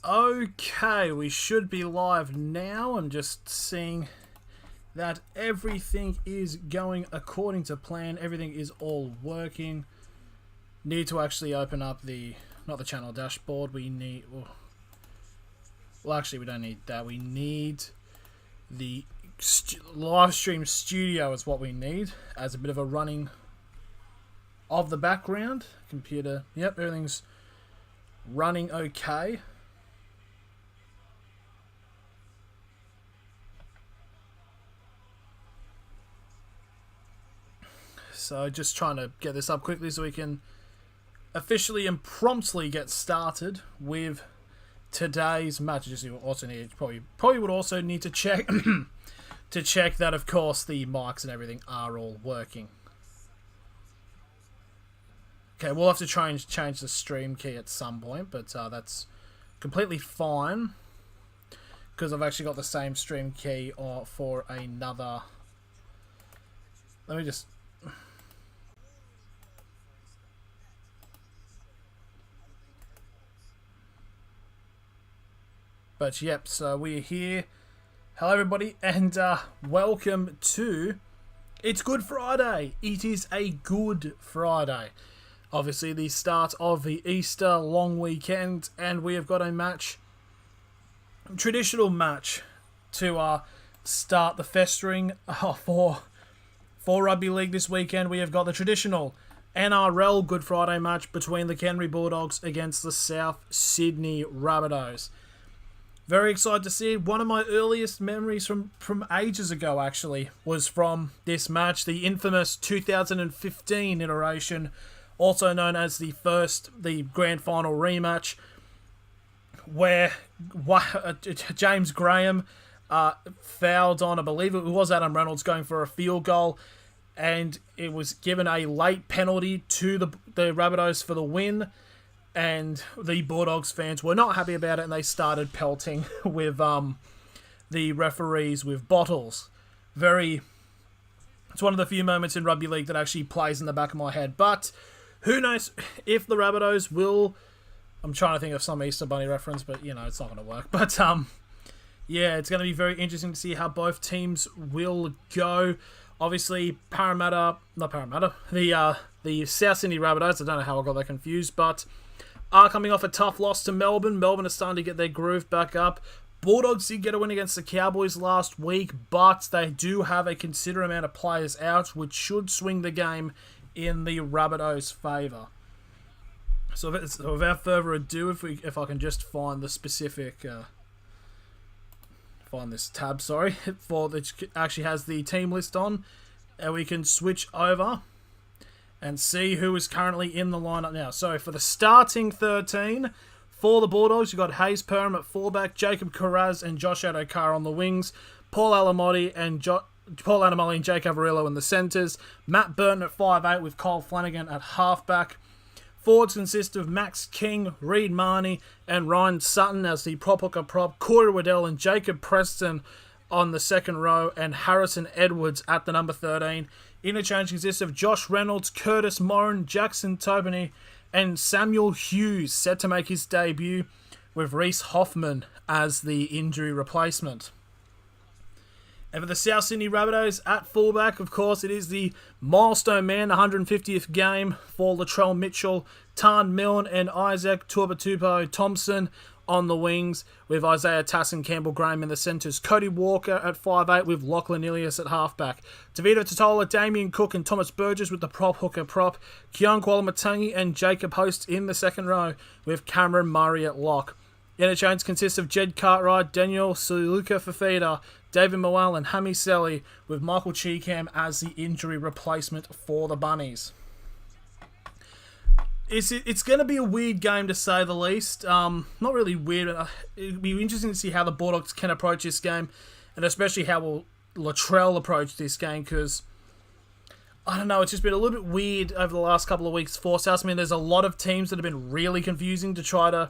Okay, we should be live now. I'm just seeing that everything is going according to plan. Everything is all working. Need to actually open up not the channel dashboard. We need, well actually we don't need that. We need the Livestream studio is what we need as a bit of a running of the background. Computer, yep, everything's running okay. So just trying to get this up quickly so we can officially and promptly get started with today's match. Just also need probably would also need to check to check that of course the mics and everything are all working. Okay, we'll have to change the stream key at some point, but that's completely fine because I've actually got the same stream key for another. Let me just. But yep, so we're here. Hello everybody, and welcome to It's Good Friday. It is a good Friday. Obviously the start of the Easter long weekend, and we have got a match, traditional match, to start the festering for Rugby League this weekend. We have got the traditional NRL Good Friday match between the Canterbury Bulldogs against the South Sydney Rabbitohs. Very excited to see it. One of my earliest memories from ages ago, actually, was from this match, the infamous 2015 iteration, also known as the grand final rematch, where James Graham fouled on, I believe it was Adam Reynolds going for a field goal, and it was given a late penalty to the Rabbitohs for the win. And the Bulldogs fans were not happy about it, and they started pelting with the referees with bottles. It's one of the few moments in rugby league that actually plays in the back of my head. But who knows if the Rabbitohs will. I'm trying to think of some Easter Bunny reference, but it's not going to work. But yeah, it's going to be very interesting to see how both teams will go. Obviously, the South Sydney Rabbitohs. I don't know how I got that confused, but are coming off a tough loss to Melbourne. Melbourne are starting to get their groove back up. Bulldogs did get a win against the Cowboys last week, but they do have a considerable amount of players out, which should swing the game in the Rabbitohs' favour. So without further ado, if I can just find the specific, find this tab, sorry, that actually has the team list on, and we can switch over and see who is currently in the lineup now. So for the starting 13 for the Bulldogs, you've got Hayes Perham at fullback, Jacob Carraz and Josh Adokar on the wings, Paul Alamoti and Jake Averillo in the centres, Matt Burton at 5'8" with Kyle Flanagan at halfback. Forwards consist of Max King, Reid Marnie and Ryan Sutton as the prop hooker prop, Corey Waddell and Jacob Preston on the second row, and Harrison Edwards at the number 13. Interchange consists of Josh Reynolds, Curtis Morin, Jackson Tobany, and Samuel Hughes set to make his debut, with Reese Hoffman as the injury replacement. And for the South Sydney Rabbitohs at fullback, of course, it is the milestone man, 150th game for Latrell Mitchell, Tarn Milne and Isaac Turbatupo Thompson on the wings, with Isaiah Tassin Campbell-Graham in the centres, Cody Walker at 5'8", with Lachlan Ilias at halfback, Tavita Totola, Damien Cook and Thomas Burgess with the prop hooker prop, Keon Kualamatangi and Jacob Host in the second row, with Cameron Murray at lock. Interchange consists of Jed Cartwright, Daniel Suluka Fafita, David Moal and Hami Selly, with Michael Cheekham as the injury replacement for the Bunnies. It's going to be a weird game to say the least. Not really weird. It'll be interesting to see how the Bulldogs can approach this game, and especially how will Latrell approach this game, because I don't know, it's just been a little bit weird over the last couple of weeks for South. I mean, there's a lot of teams that have been really confusing to try to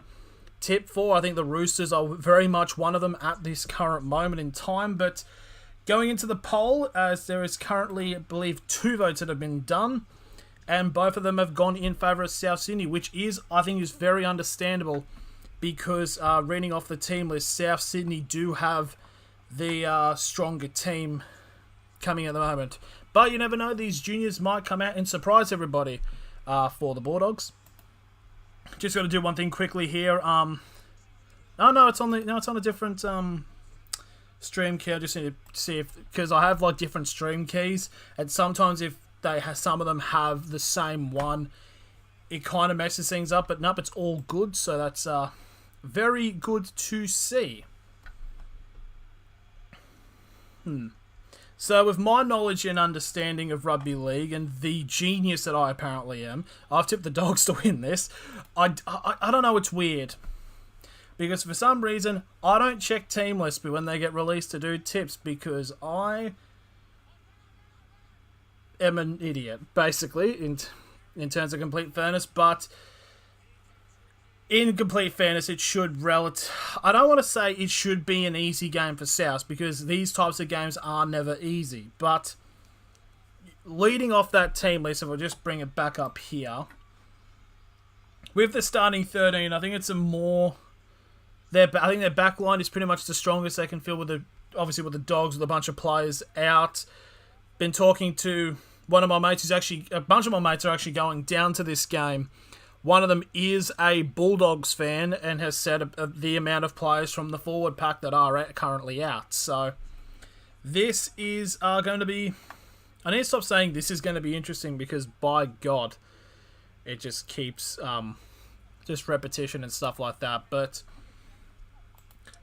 tip for. I think the Roosters are very much one of them at this current moment in time, but going into the poll, as there is currently, I believe, 2 votes that have been done, and both of them have gone in favour of South Sydney, which I think is very understandable, because reading off the team list, South Sydney do have the stronger team coming at the moment. But you never know, these juniors might come out and surprise everybody for the Bulldogs. Just got to do one thing quickly here. Oh no, it's on a different stream key. I just need to see if, because I have like different stream keys, and sometimes if some of them have the same one, it kind of messes things up. But nope, it's all good. So that's very good to see. So with my knowledge and understanding of rugby league and the genius that I apparently am, I've tipped the Dogs to win this. I don't know, it's weird. Because for some reason, I don't check team lists when they get released to do tips, because I am an idiot, basically, in terms of complete fairness. But in complete fairness, it should I don't want to say it should be an easy game for South, because these types of games are never easy. But leading off that team list, if I'll just bring it back up here, with the starting 13, I think it's a more... I think their back line is pretty much the strongest they can feel with obviously with the Dogs, with a bunch of players out. Been talking to one of my mates a bunch of my mates are actually going down to this game. One of them is a Bulldogs fan and has said the amount of players from the forward pack that are currently out. So this is going to be... I need to stop saying this is going to be interesting, because by God, it just keeps just repetition and stuff like that. But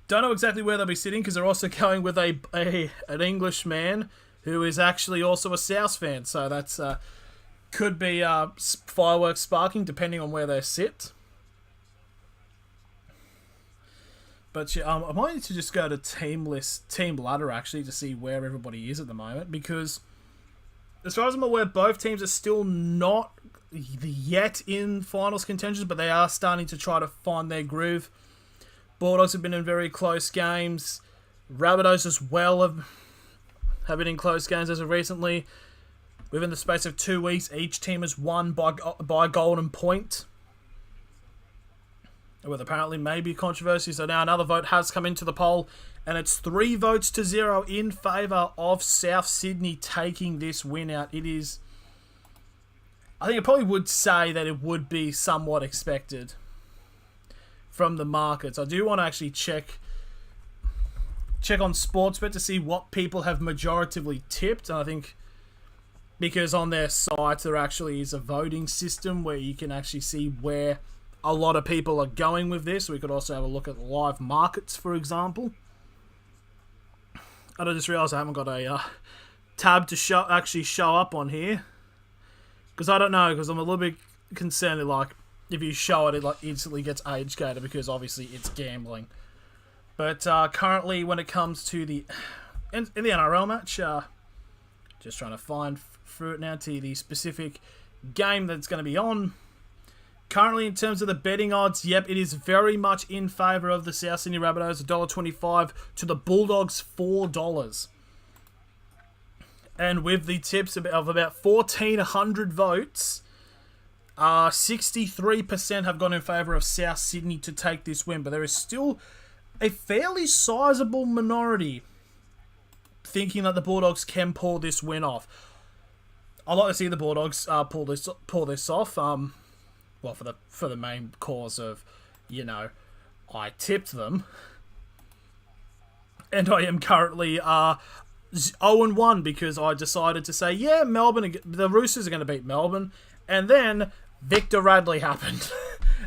don't know exactly where they'll be sitting, because they're also going with an English man who is actually also a South fan. So that's... could be fireworks sparking, depending on where they sit. But yeah, I might need to just go to team ladder, actually, to see where everybody is at the moment. Because, as far as I'm aware, both teams are still not yet in finals contention, but they are starting to try to find their groove. Bulldogs have been in very close games. Rabbitohs as well have been in close games as of recently. Within the space of 2 weeks, each team has won by golden point. With apparently maybe controversy. So now another vote has come into the poll, and it's 3 votes to 0 in favour of South Sydney taking this win out. It is... I think I probably would say that it would be somewhat expected from the markets. I do want to actually check on Sportsbet to see what people have majoritively tipped, and I think... because on their site, there actually is a voting system where you can actually see where a lot of people are going with this. We could also have a look at live markets, for example. And I just realised I haven't got a tab to show up on here. Because I don't know, because I'm a little bit concerned that, like, if you show it, it like instantly gets age gated, because obviously it's gambling. But currently, when it comes to in the NRL match, just trying to find through it now to the specific game that's going to be on. Currently, in terms of the betting odds, yep, it is very much in favour of the South Sydney Rabbitohs, $1.25 to the Bulldogs, $4. And with the tips of about 1,400 votes, 63% have gone in favour of South Sydney to take this win. But there is still a fairly sizable minority thinking that the Bulldogs can pull this win off. I'd like to see the Bulldogs pull this off. Well, for the main cause of, I tipped them, and I am currently 0-1 because I decided to say, yeah, the Roosters are going to beat Melbourne, and then Victor Radley happened,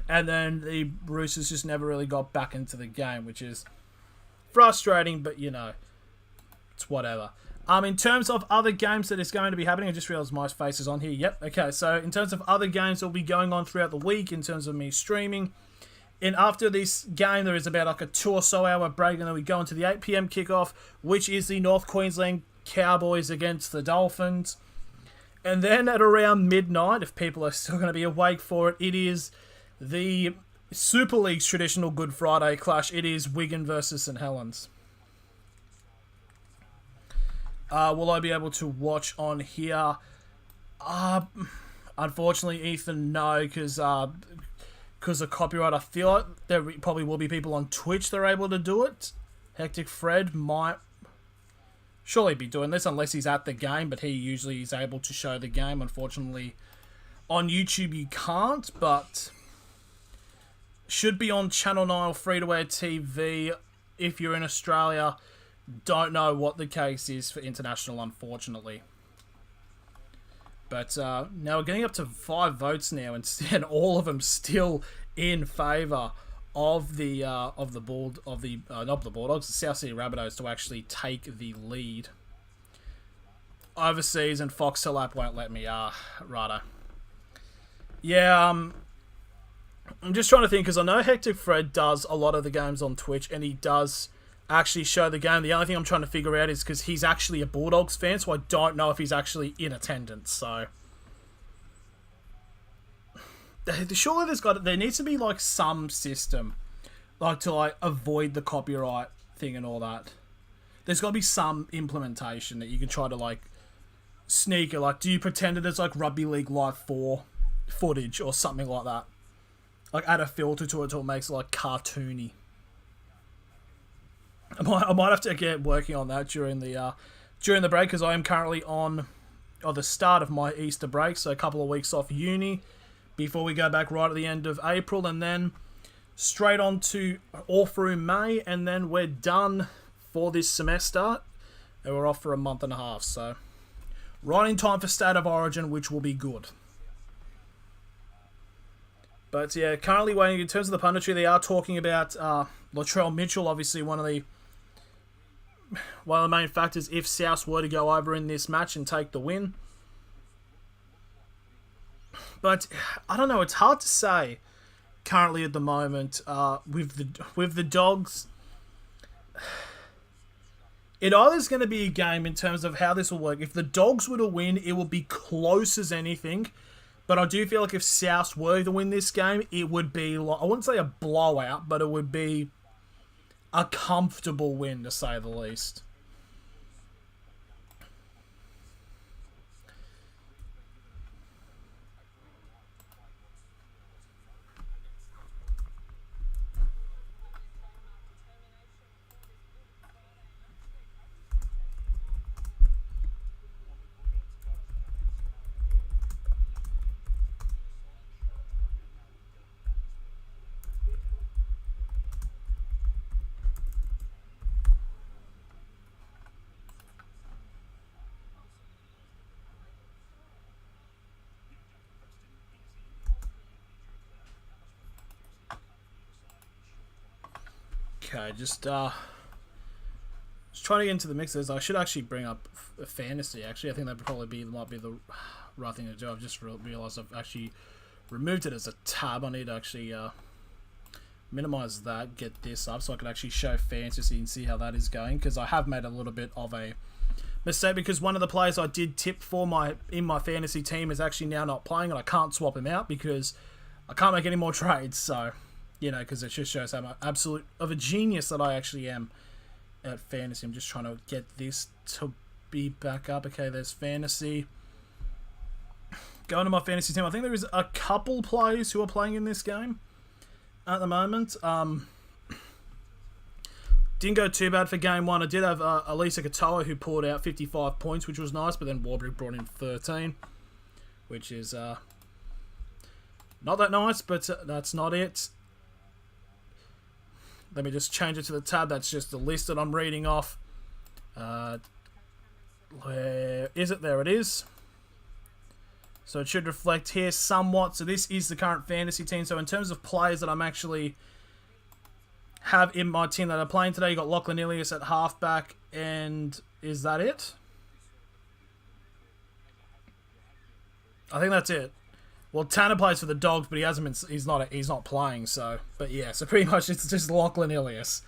and then the Roosters just never really got back into the game, which is frustrating, but it's whatever. In terms of other games that is going to be happening, I just realised my face is on here. Yep, okay. So in terms of other games that will be going on throughout the week, in terms of me streaming, and after this game, there is about like a 2 or so hour break, and then we go into the 8 PM kickoff, which is the North Queensland Cowboys against the Dolphins. And then at around midnight, if people are still going to be awake for it, it is the Super League's traditional Good Friday clash. It is Wigan versus St Helens. Will I be able to watch on here? Unfortunately, Ethan, no, because because of copyright, I feel like there probably will be people on Twitch that are able to do it. Hectic Fred might surely be doing this unless he's at the game, but he usually is able to show the game. Unfortunately, on YouTube you can't, but should be on Channel 9 free-to-air TV if you're in Australia. Don't know what the case is for international, unfortunately. But now we're getting up to 5 votes now, and all of them still in favour of the not the Bulldogs, the South Sydney Rabbitohs to actually take the lead. Overseas and Foxtel app won't let me. Righto. Yeah, I'm just trying to think, because I know Hectic Fred does a lot of the games on Twitch, and he does actually show the game. The only thing I'm trying to figure out is because he's actually a Bulldogs fan, so I don't know if he's actually in attendance. So surely there needs to be like some system like to like avoid the copyright thing and all that. There's got to be some implementation that you can try to like sneak it. Like, do you pretend that it's like Rugby League Live 4 footage or something like that? Like add a filter to it until it makes it like cartoony. I might have to get working on that during the break, because I am currently on the start of my Easter break, so a couple of weeks off uni before we go back right at the end of April, and then straight on to all through May, and then we're done for this semester, and we're off for a month and a half, so right in time for State of Origin, which will be good. But yeah, currently waiting. In terms of the punditry, they are talking about Latrell Mitchell, obviously one of the main factors if South were to go over in this match and take the win. But I don't know, it's hard to say currently at the moment with the Dogs. It either is going to be a game in terms of how this will work. If the Dogs were to win, it will be close as anything. But I do feel like if South were to win this game, it would be, like, I wouldn't say a blowout, but it would be a comfortable win, to say the least. Okay, just trying to get into the mixes. I should actually bring up a fantasy. Actually, I think that might be the right thing to do. I've just realised I've actually removed it as a tab. I need to actually minimize that, get this up so I can actually show fantasy and see how that is going, because I have made a little bit of a mistake, because one of the players I did tip for in my fantasy team is actually now not playing, and I can't swap him out because I can't make any more trades. So, you know, because it just shows how much absolute of a genius that I actually am at fantasy. I'm just trying to get this to be back up. Okay, there's fantasy. Going to my fantasy team. I think there is a couple players who are playing in this game at the moment. Didn't go too bad for game one. I did have Elisa Katoa, who pulled out 55 points, which was nice, but then Warbrick brought in 13, which is not that nice, but that's not it. Let me just change it to the tab. That's just the list that I'm reading off. Where is it? There it is. So it should reflect here somewhat. So this is the current fantasy team. So in terms of players that I'm actually have in my team that are playing today, you got Lachlan Ilias at halfback, and is that it? I think that's it. Well, Tanner plays for the Dogs, but he hasn't been. He's not playing. So, but yeah. So pretty much it's just Lachlan Ilias.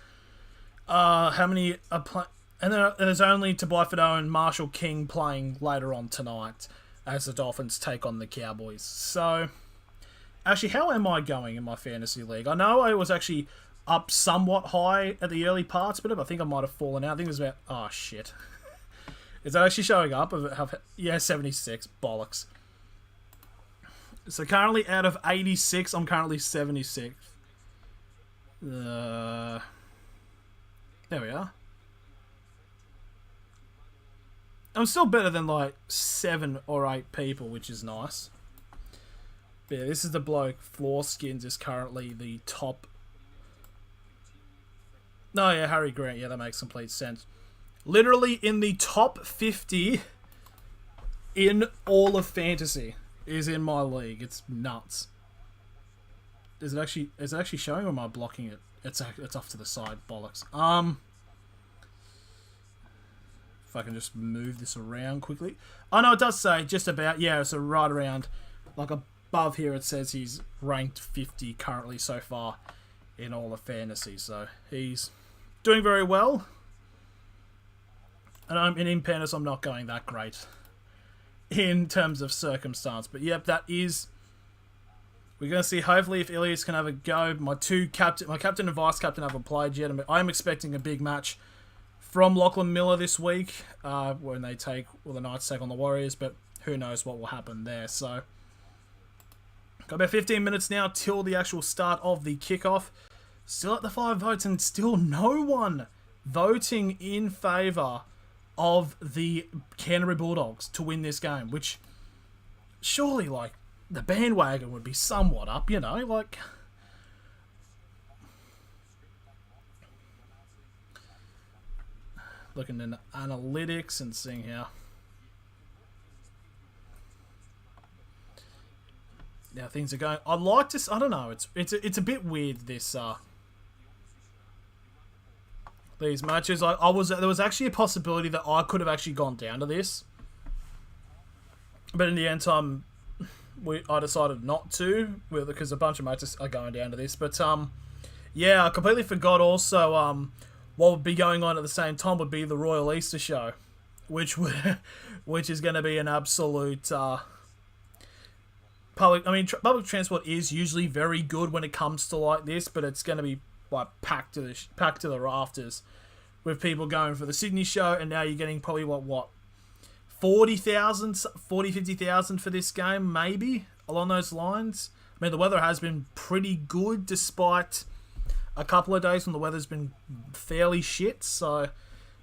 How many are playing? And then there's only Tobias Fido and Marshall King playing later on tonight as the Dolphins take on the Cowboys. So, actually, how am I going in my fantasy league? I know I was actually up somewhat high at the early parts, but I think I might have fallen out. I think it was about... Oh, shit. Is that actually showing up? Yeah, 76. Bollocks. So currently out of 86, I'm currently 76th. There we are. I'm still better than like 7 or 8 people, which is nice. But yeah, this is the bloke. Floor Skins is currently the top. No, yeah, Harry Grant. Yeah, that makes complete sense. Literally in the top 50 in all of fantasy is in my league. It's nuts. Is it actually showing, or am I blocking it? It's off to the side. Bollocks. If I can just move this around quickly. Oh no, it does say just about, yeah, so right around, like above here it says he's ranked 50 currently so far in all of fantasy. So he's doing very well. And in fairness, I'm not going that great in terms of circumstance. But yep, that is... We're going to see hopefully if Ilias can have a go. My captain and vice captain haven't played yet. I'm expecting a big match from Lachlan Miller this week when they the Knights take on the Warriors, but who knows what will happen there. So, got about 15 minutes now till the actual start of the kickoff. Still at the 5 votes and still no one voting in favour of the Canterbury Bulldogs to win this game, which surely, like, the bandwagon would be somewhat up, you know, like... Looking in analytics and seeing how things are going. I'd like to. I don't know. It's a bit weird, this these matches. There was actually a possibility that I could have actually gone down to this, but in the end time, I decided not to, because a bunch of matches are going down to this. But yeah, I completely forgot also what would be going on at the same time would be the Royal Easter Show, which is going to be an absolute public transport is usually very good when it comes to like this, but it's going to be like packed to the rafters with people going for the Sydney show, and now you're getting probably what 50,000 for this game, maybe along those lines. I mean, the weather has been pretty good despite a couple of days when the weather's been fairly shit, so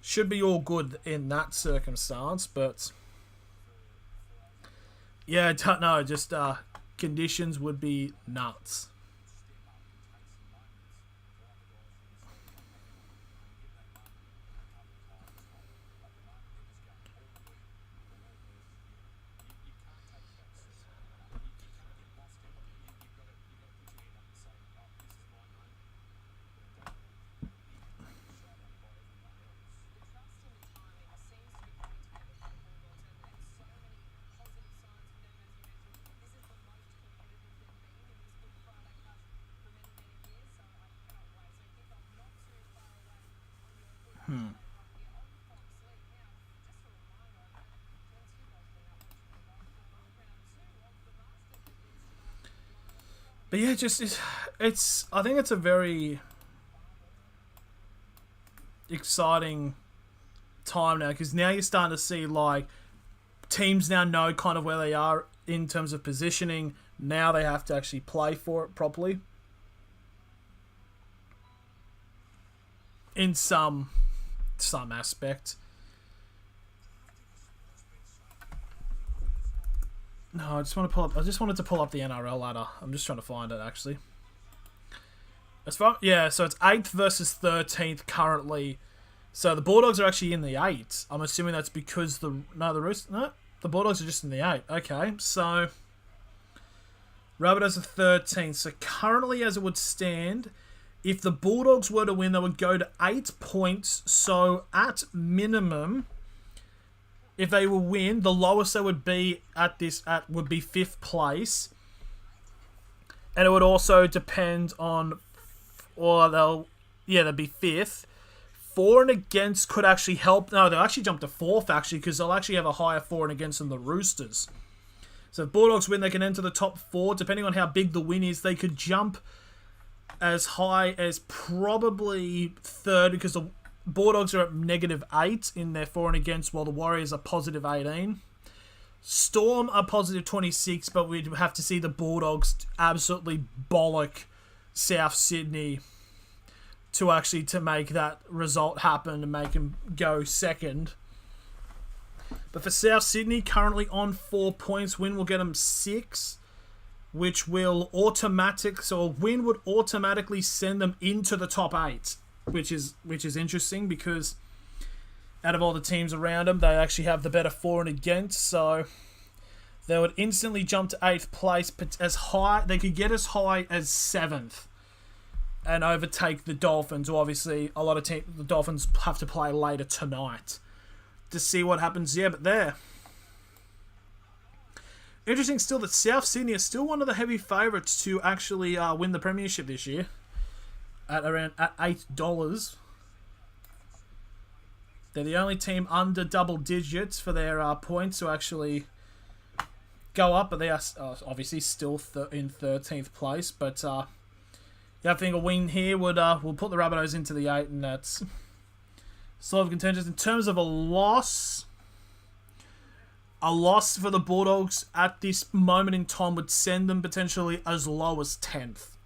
should be all good in that circumstance. But yeah, I don't know, just conditions would be nuts. But yeah, it's I think it's a very exciting time now, because now you're starting to see like teams now know kind of where they are in terms of positioning. Now they have to actually play for it properly in some aspect. No, I just wanted to pull up the NRL ladder. I'm just trying to find it actually. So it's 8th versus 13th currently. So the Bulldogs are actually in the 8. I'm assuming that's because the Bulldogs are just in the 8. Okay, so Rabbitohs are 13th. So currently, as it would stand, if the Bulldogs were to win, they would go to 8 points. So at minimum, if they will win, the lowest they would be would be 5th place, and it would also depend on, they'd be 5th. For and against could actually help. No, they'll actually jump to 4th actually, because they'll actually have a higher for and against than the Roosters. So if Bulldogs win, they can enter the top 4. Depending on how big the win is, they could jump as high as probably 3rd, because the Bulldogs are at -8 in their for and against, while the Warriors are +18. Storm are positive 26, but we'd have to see the Bulldogs absolutely bollock South Sydney to make that result happen and make them go second. But for South Sydney, currently on 4 points, win will get them 6, which will so a win would automatically send them into the top 8, which is interesting because out of all the teams around them, they actually have the better for and against, so they would instantly jump to 8th place, but they could get as high as 7th and overtake the Dolphins. Obviously, the Dolphins have to play later tonight to see what happens. Yeah, but there. Interesting still that South Sydney is still one of the heavy favourites to actually win the premiership this year at $8. They're the only team under double digits for their points to actually go up, but they are obviously still in 13th place. But I think a win here will put the Rabbitohs into the 8, and that's sort of contentious. In terms of a loss for the Bulldogs at this moment in time would send them potentially as low as 10th.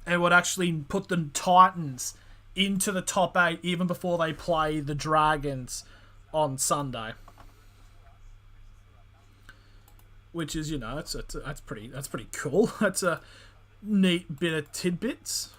It would actually put the Titans into the top 8 even before they play the Dragons on Sunday. Which is, that's pretty cool. That's a neat bit of tidbits.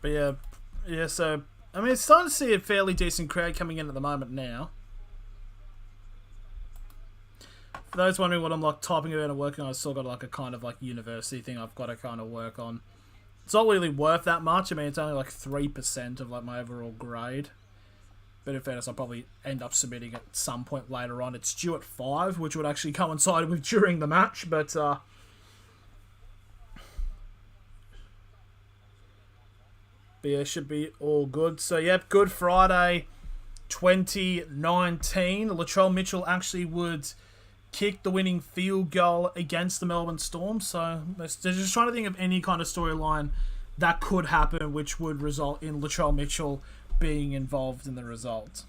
But yeah, so, I mean, it's starting to see a fairly decent crowd coming in at the moment now. For those wondering what I'm, typing about and working on, I've still got, a kind of, university thing I've got to kind of work on. It's not really worth that much. I mean, it's only, 3% of, my overall grade. But in fairness, I'll probably end up submitting at some point later on. It's due at 5, which would actually coincide with during the match, but, But yeah, should be all good. So, yep, Good Friday 2019. Latrell Mitchell actually would kick the winning field goal against the Melbourne Storm. So, they're just trying to think of any kind of storyline that could happen which would result in Latrell Mitchell being involved in the result.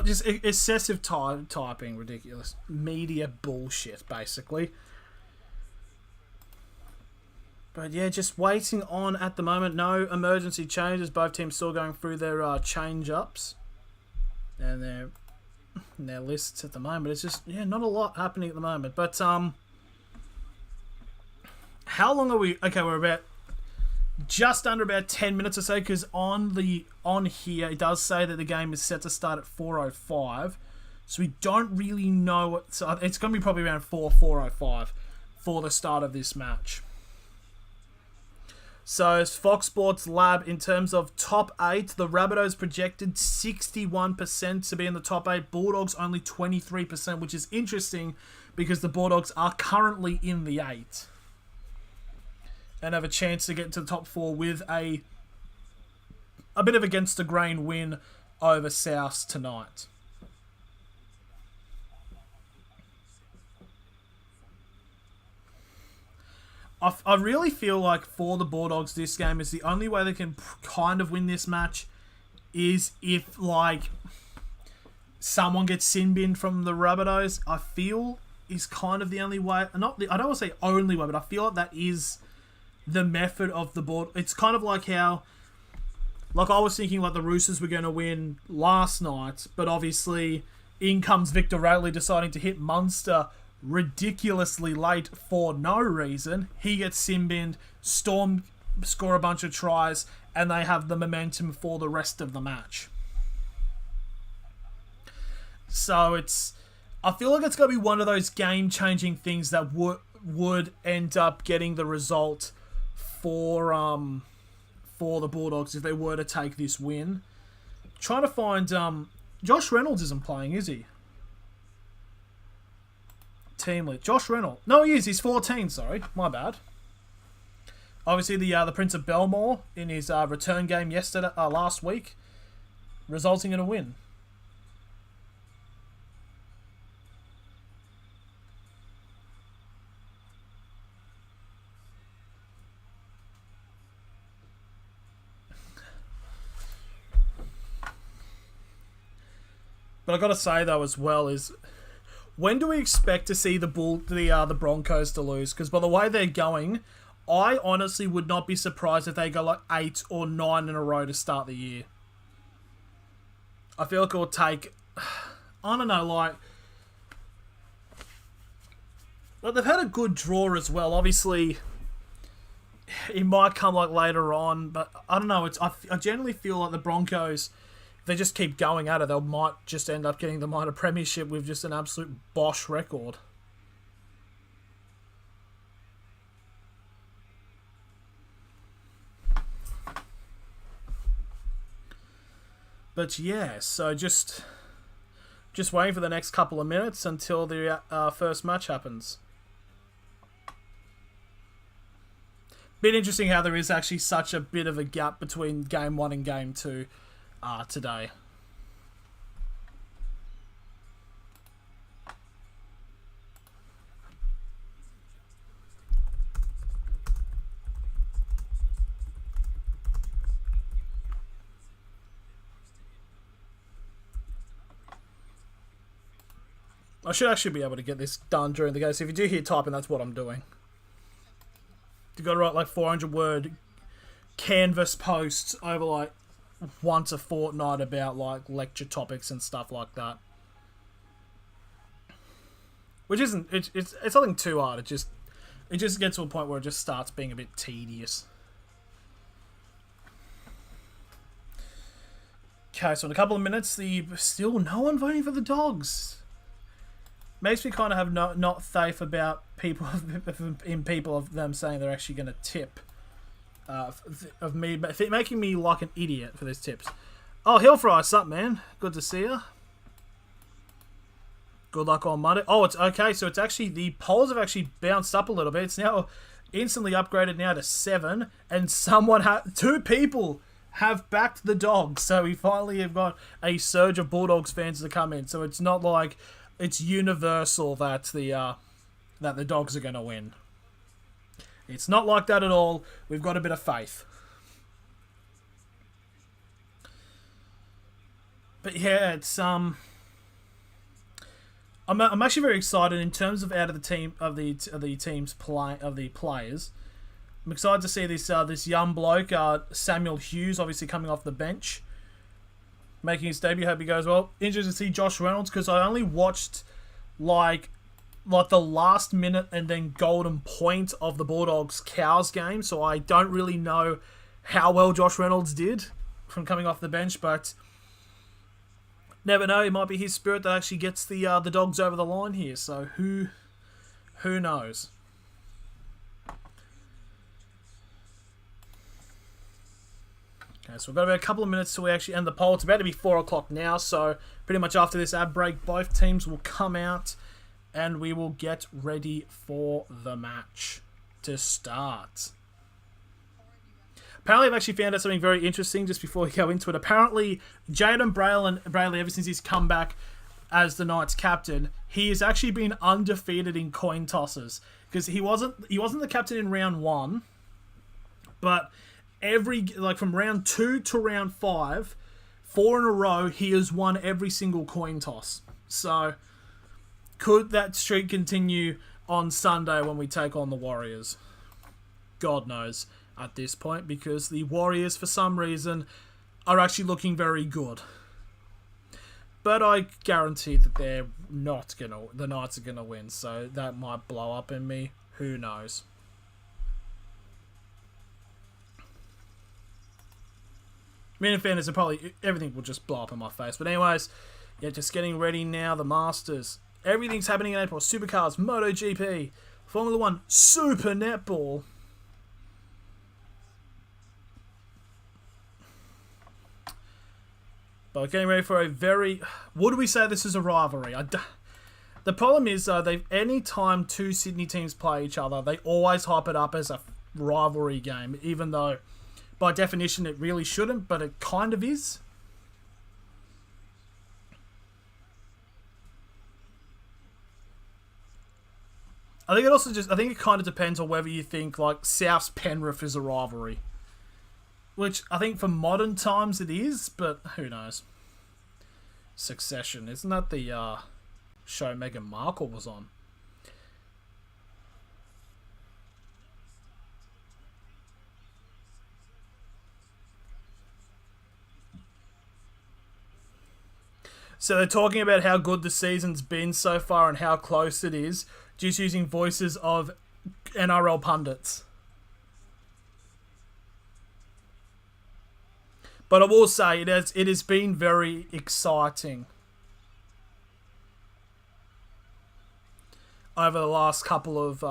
Just excessive typing, ridiculous media bullshit, basically. But yeah, just waiting on at the moment. No emergency changes. Both teams still going through their change-ups and their lists at the moment. It's just, not a lot happening at the moment. But how long are we? Okay, we're about just under about 10 minutes or so, because on here it does say that the game is set to start at 4:05, so we don't really know so it's going to be probably around 4:05 for the start of this match. So Fox Sports Lab, in terms of top 8, the Rabbitohs projected 61% to be in the top 8, Bulldogs only 23%, which is interesting because the Bulldogs are currently in the 8 and have a chance to get to the top 4 with a bit of against the grain win over Souths tonight. I really feel like for the Bulldogs, this game is the only way they can kind of win this match is if, like, someone gets sin binned from the Rabbitohs, I feel is kind of the only way. I don't want to say only way, but I feel like that is the method of the board. It's kind of like how, like, I was thinking like the Roosters were going to win last night, but obviously in comes Victor Radley deciding to hit Munster ridiculously late for no reason. He gets sin binned, Storm score a bunch of tries, and they have the momentum for the rest of the match. So I feel like it's going to be one of those game-changing things that would end up getting the result for the Bulldogs if they were to take this win. Trying to find Josh Reynolds isn't playing, is he? Team lead. Josh Reynolds. No, he is. He's 14. Sorry, my bad. Obviously, the Prince of Belmore in his return game last week, resulting in a win. But I got to say though as well is, when do we expect to see the Broncos to lose? Because by the way they're going, I honestly would not be surprised if they go like 8 or 9 in a row to start the year. I feel like it will take, I don't know, like they've had a good draw as well. Obviously, it might come like later on, but I don't know. I generally feel like the Broncos, if they just keep going at it, they might just end up getting the minor premiership with just an absolute Bosch record. But yeah, so just waiting for the next couple of minutes until the first match happens. Bit interesting how there is actually such a bit of a gap between Game 1 and Game 2 today. I should actually be able to get this done during the game. So if you do hear typing, that's what I'm doing. You've got to write like 400-word canvas posts over like once a fortnight about like lecture topics and stuff like that. Which isn't, it's nothing too hard. It just gets to a point where it just starts being a bit tedious. Okay, so in a couple of minutes, still no one voting for the Dogs. Makes me kind of have not faith about people of them saying they're actually going to tip. Of me making me like an idiot for these tips. Oh, Hillfry, what's up, man? Good to see you. Good luck on Monday. Oh, it's okay. So it's actually, the polls have actually bounced up a little bit. It's now instantly upgraded now to 7, and 2 people have backed the Dogs. So we finally have got a surge of Bulldogs fans to come in. So it's not like it's universal that the Dogs are going to win. It's not like that at all. We've got a bit of faith. But yeah, it's I'm actually very excited in terms of out of the team of the team's players. I'm excited to see this young bloke, Samuel Hughes, obviously coming off the bench, making his debut. Hope he goes well. Interested to see Josh Reynolds, because I only watched like the last minute and then golden point of the Bulldogs Cows game, so I don't really know how well Josh Reynolds did from coming off the bench, but never know, it might be his spirit that actually gets the Dogs over the line here, so who knows. Okay, so we've got about a couple of minutes till we actually end the poll. It's about to be 4 o'clock now, so pretty much after this ad break, both teams will come out and we will get ready for the match to start. Apparently, I've actually found out something very interesting just before we go into it. Apparently, Jayden Brayley, ever since he's come back as the Knights captain, he has actually been undefeated in coin tosses, because he wasn't the captain in round 1, but from round 2 to round 5, 4 in a row, he has won every single coin toss. So, could that streak continue on Sunday when we take on the Warriors? God knows at this point, because the Warriors, for some reason, are actually looking very good. But I guarantee that the Knights are gonna win, so that might blow up in me. Who knows? I mean, in fairness, everything will just blow up in my face. But anyways, yeah, just getting ready now. The Masters, everything's happening in April. Supercars, MotoGP, Formula 1, Super Netball. But getting ready for a very... Would we say this is a rivalry? The problem is, any time two Sydney teams play each other, they always hype it up as a rivalry game, even though, by definition, it really shouldn't, but it kind of is. I think it kind of depends on whether you think, like, South's Penrith is a rivalry. Which, I think for modern times it is, but who knows. Succession. Isn't that the show Meghan Markle was on? So they're talking about how good the season's been so far and how close it is, just using voices of NRL pundits. But I will say it has been very exciting over the last couple of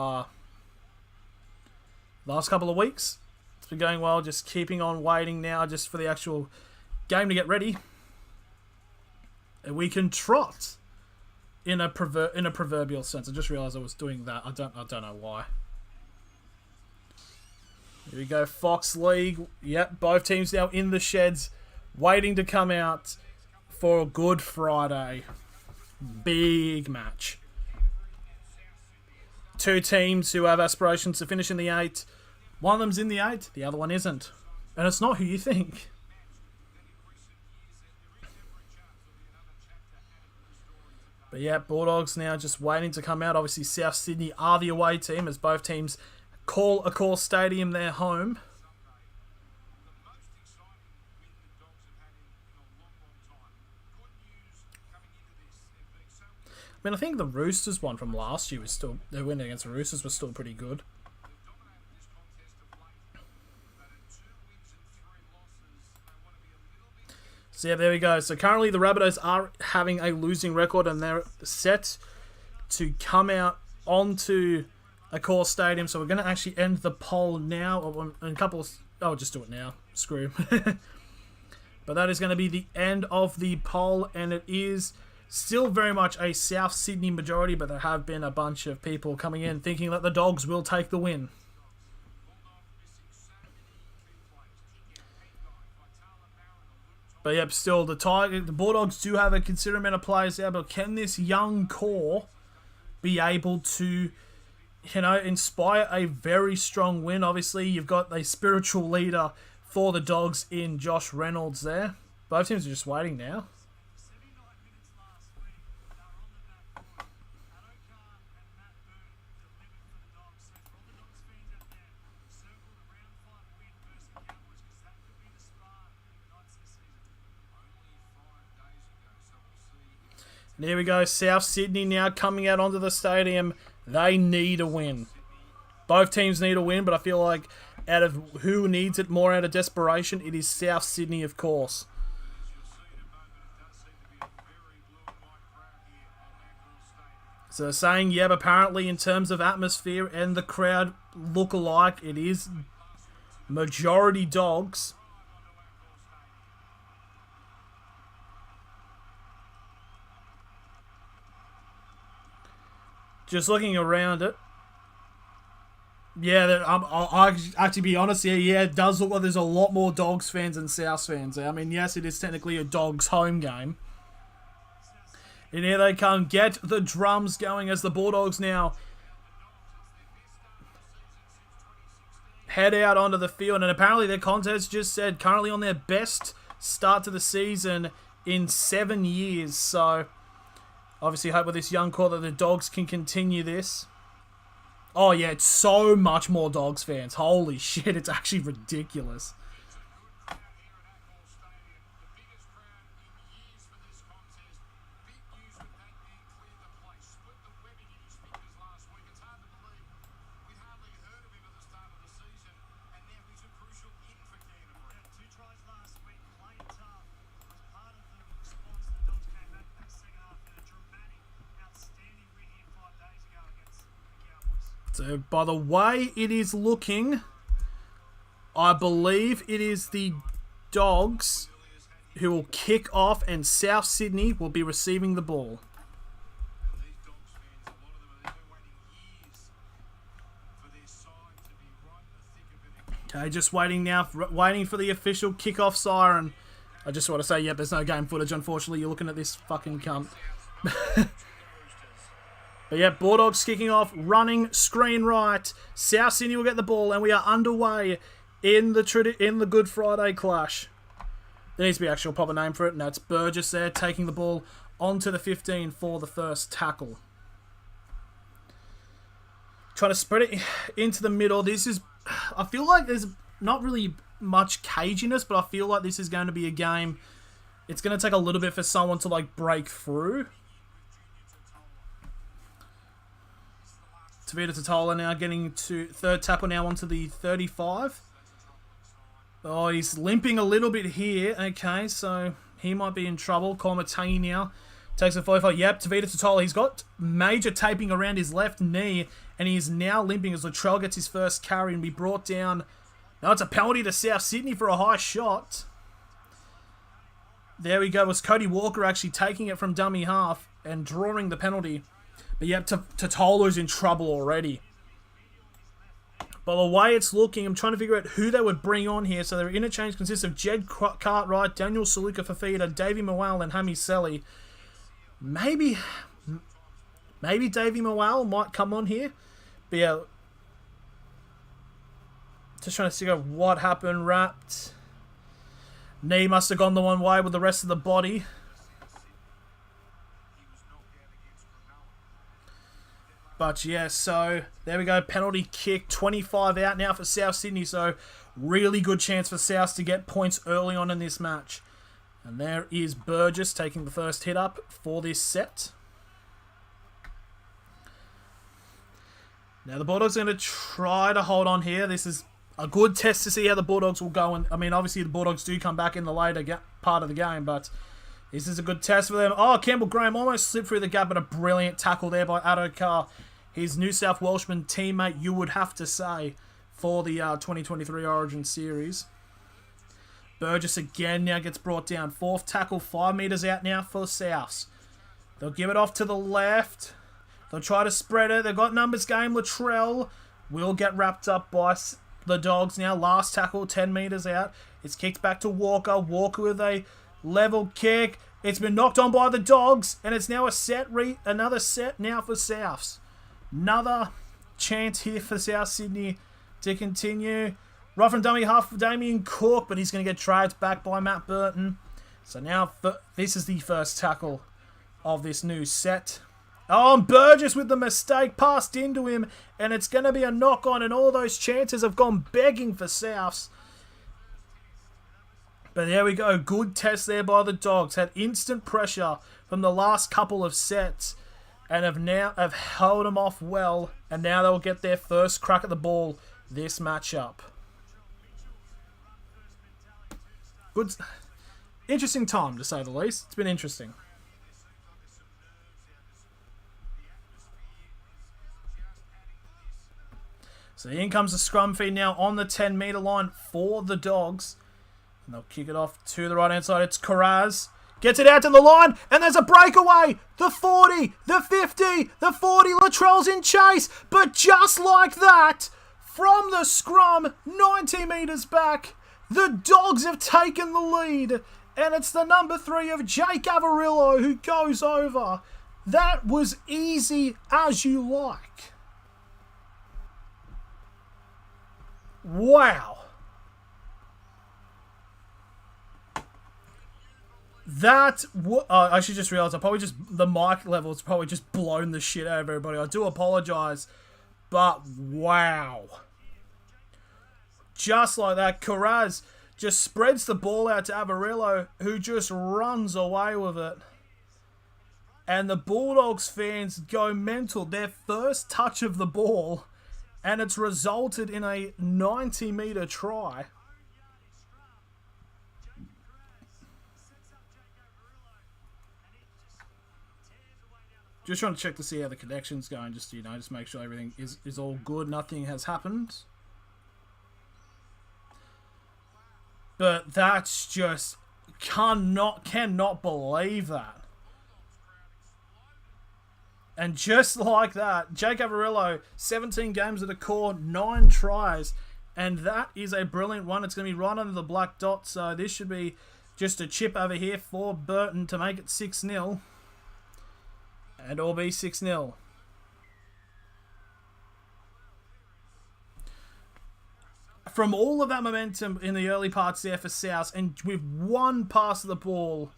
weeks. It's been going well. Just keeping on waiting now, just for the actual game to get ready, and we can trot in a proverbial sense. I just realised I was doing that. I don't know why. Here we go, Fox League. Yep, both teams now in the sheds, waiting to come out for a Good Friday. Big match. Two teams who have aspirations to finish in the 8. One of them's in the 8, the other one isn't. And it's not who you think. But yeah, Bulldogs now just waiting to come out. Obviously, South Sydney are the away team, as both teams call Accor Stadium their home. I mean, I think the Roosters one from last year was still... Their win against the Roosters was still pretty good. So yeah, there we go. So currently the Rabbitohs are having a losing record, and they're set to come out onto Accor Stadium. So we're going to actually end the poll now. In a couple of... Oh, just do it now. Screw. But that is going to be the end of the poll, and it is still very much a South Sydney majority, but there have been a bunch of people coming in thinking that the Dogs will take the win. But yep, still the Bulldogs do have a considerable amount of players there, but can this young core be able to, inspire a very strong win? Obviously, you've got a spiritual leader for the Dogs in Josh Reynolds there. Both teams are just waiting now. And here we go, South Sydney now coming out onto the stadium. They need a win. Both teams need a win, but I feel like out of who needs it more out of desperation, it is South Sydney, of course. So they're saying, yeah, apparently in terms of atmosphere and the crowd look alike, it is majority Dogs. Just looking around it. Yeah, I'll actually be honest here. Yeah, it does look like there's a lot more Dogs fans than South fans. I mean, yes, it is technically a Dogs home game. And here they come. Get the drums going as the Bulldogs now head out onto the field. And apparently their contest just said currently on their best start to the season in 7 years. So, obviously, hope with this young core that the Dogs can continue this. Oh, yeah, it's so much more Dogs fans. Holy shit, it's actually ridiculous. So, by the way it is looking, I believe it is the Dogs who will kick off and South Sydney will be receiving the ball. Okay, just waiting now, waiting for the official kickoff siren. I just want to say, yep, there's no game footage, unfortunately. You're looking at this fucking cunt. But yeah, Bulldogs kicking off, running, screen right. South Sydney will get the ball, and we are underway in the Good Friday clash. There needs to be an actual proper name for it. No, it's Burgess there, taking the ball onto the 15 for the first tackle. Trying to spread it into the middle. This is... I feel like there's not really much caginess, but I feel like this is going to be a game... It's going to take a little bit for someone to, like, break through. Tavita Totola now getting to third tackle now onto the 35. Oh, he's limping a little bit here. Okay, so he might be in trouble. Cormatangi now takes a 45. Yep, Tavita Totola. He's got major taping around his left knee, and he is now limping as Latrell gets his first carry and be brought down. Now it's a penalty to South Sydney for a high shot. There we go. It was Cody Walker actually taking it from dummy half and drawing the penalty. But yep, Totola's in trouble already. By the way it's looking, I'm trying to figure out who they would bring on here. So their interchange consists of Jed Cartwright, Daniel Saluka Fafita, Davey Mawal, and Hami Selly. Maybe Davey Mawal might come on here. But yeah, just trying to figure out what happened. Wrapped. Knee must have gone the one way with the rest of the body. But yeah, so there we go. Penalty kick, 25 out now for South Sydney. So really good chance for South to get points early on in this match. And there is Burgess taking the first hit up for this set. Now the Bulldogs are going to try to hold on here. This is a good test to see how the Bulldogs will go. And I mean, obviously the Bulldogs do come back in the later part of the game, but this is a good test for them. Oh, Campbell Graham almost slipped through the gap, but a brilliant tackle there by Adokar. His New South Welshman teammate, you would have to say, for the 2023 Origin Series. Burgess again now gets brought down. Fourth tackle, 5 metres out now for the Souths. They'll give it off to the left. They'll try to spread it. They've got numbers game. Latrell will get wrapped up by the Dogs now. Last tackle, 10 metres out. It's kicked back to Walker. Walker with a level kick. It's been knocked on by the Dogs, and it's now another set now for Souths. Another chance here for South Sydney to continue. Right from dummy half for Damien Cook, but he's going to get dragged back by Matt Burton. So now this is the first tackle of this new set. Oh, and Burgess with the mistake passed into him, and it's going to be a knock on, and all those chances have gone begging for Souths. But there we go. Good test there by the Dogs. Had instant pressure from the last couple of sets, and have held them off well, and now they'll get their first crack at the ball this matchup. Good, interesting time to say the least. It's been interesting. So in comes the scrum feed now on the 10-metre line for the Dogs. And they'll kick it off to the right-hand side. It's Karaz. Gets it out to the line, and there's a breakaway. The 40, the 50, the 40. Latrell's in chase. But just like that, from the scrum, 90 metres back, the Dogs have taken the lead. And it's the number 3 of Jake Avarillo who goes over. That was easy as you like. Wow. I should just realize the mic level's probably just blown the shit out of everybody. I do apologize, but wow. Just like that, Carraz just spreads the ball out to Avarillo, who just runs away with it. And the Bulldogs fans go mental. Their first touch of the ball, and it's resulted in a 90-metre try. Just trying to check to see how the connection's going, just make sure everything is all good. Nothing has happened. But that's just cannot believe that. And just like that, Jake Avarillo, 17 games at the core, 9 tries. And that is a brilliant one. It's going to be right under the black dot. So this should be just a chip over here for Burton to make it 6-0. And all be 6-0. From all of that momentum in the early parts there for South, and with one pass of the ball,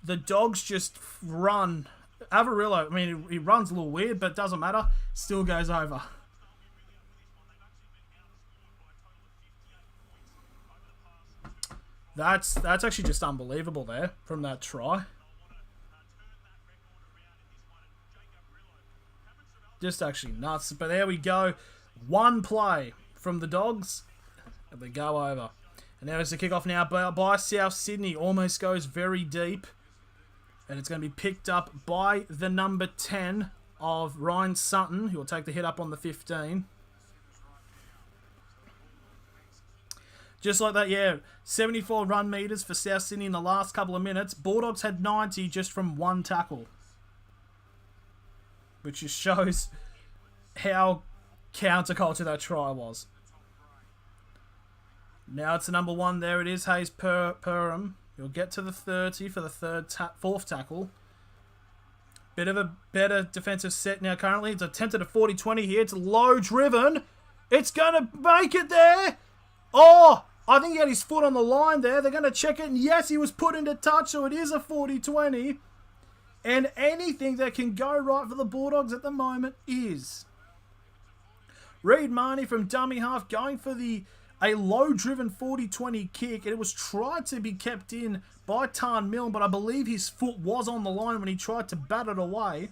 the Dogs just run. Avarillo, I mean, he runs a little weird, but it doesn't matter. Still goes over. That's actually just unbelievable there from that try. Just actually nuts. But there we go. One play from the Dogs, and they go over. And there's the kickoff now by South Sydney. Almost goes very deep. And it's going to be picked up by the number 10 of Ryan Sutton, who will take the hit up on the 15. Just like that, yeah. 74 run meters for South Sydney in the last couple of minutes. Bulldogs had 90 just from one tackle. Which just shows how counterculture that try was. Now it's the number 1. There it is, Hayes Perham. He'll get to the 30 for the fourth tackle. Bit of a better defensive set now currently. It's attempted a 40-20 here. It's low driven. It's going to make it there. Oh, I think he had his foot on the line there. They're going to check it. And yes, he was put into touch, so it is a 40-20. And anything that can go right for the Bulldogs at the moment is Reid Marnie from dummy half going for a low-driven 40-20 kick. And it was tried to be kept in by Tarn Milne, but I believe his foot was on the line when he tried to bat it away.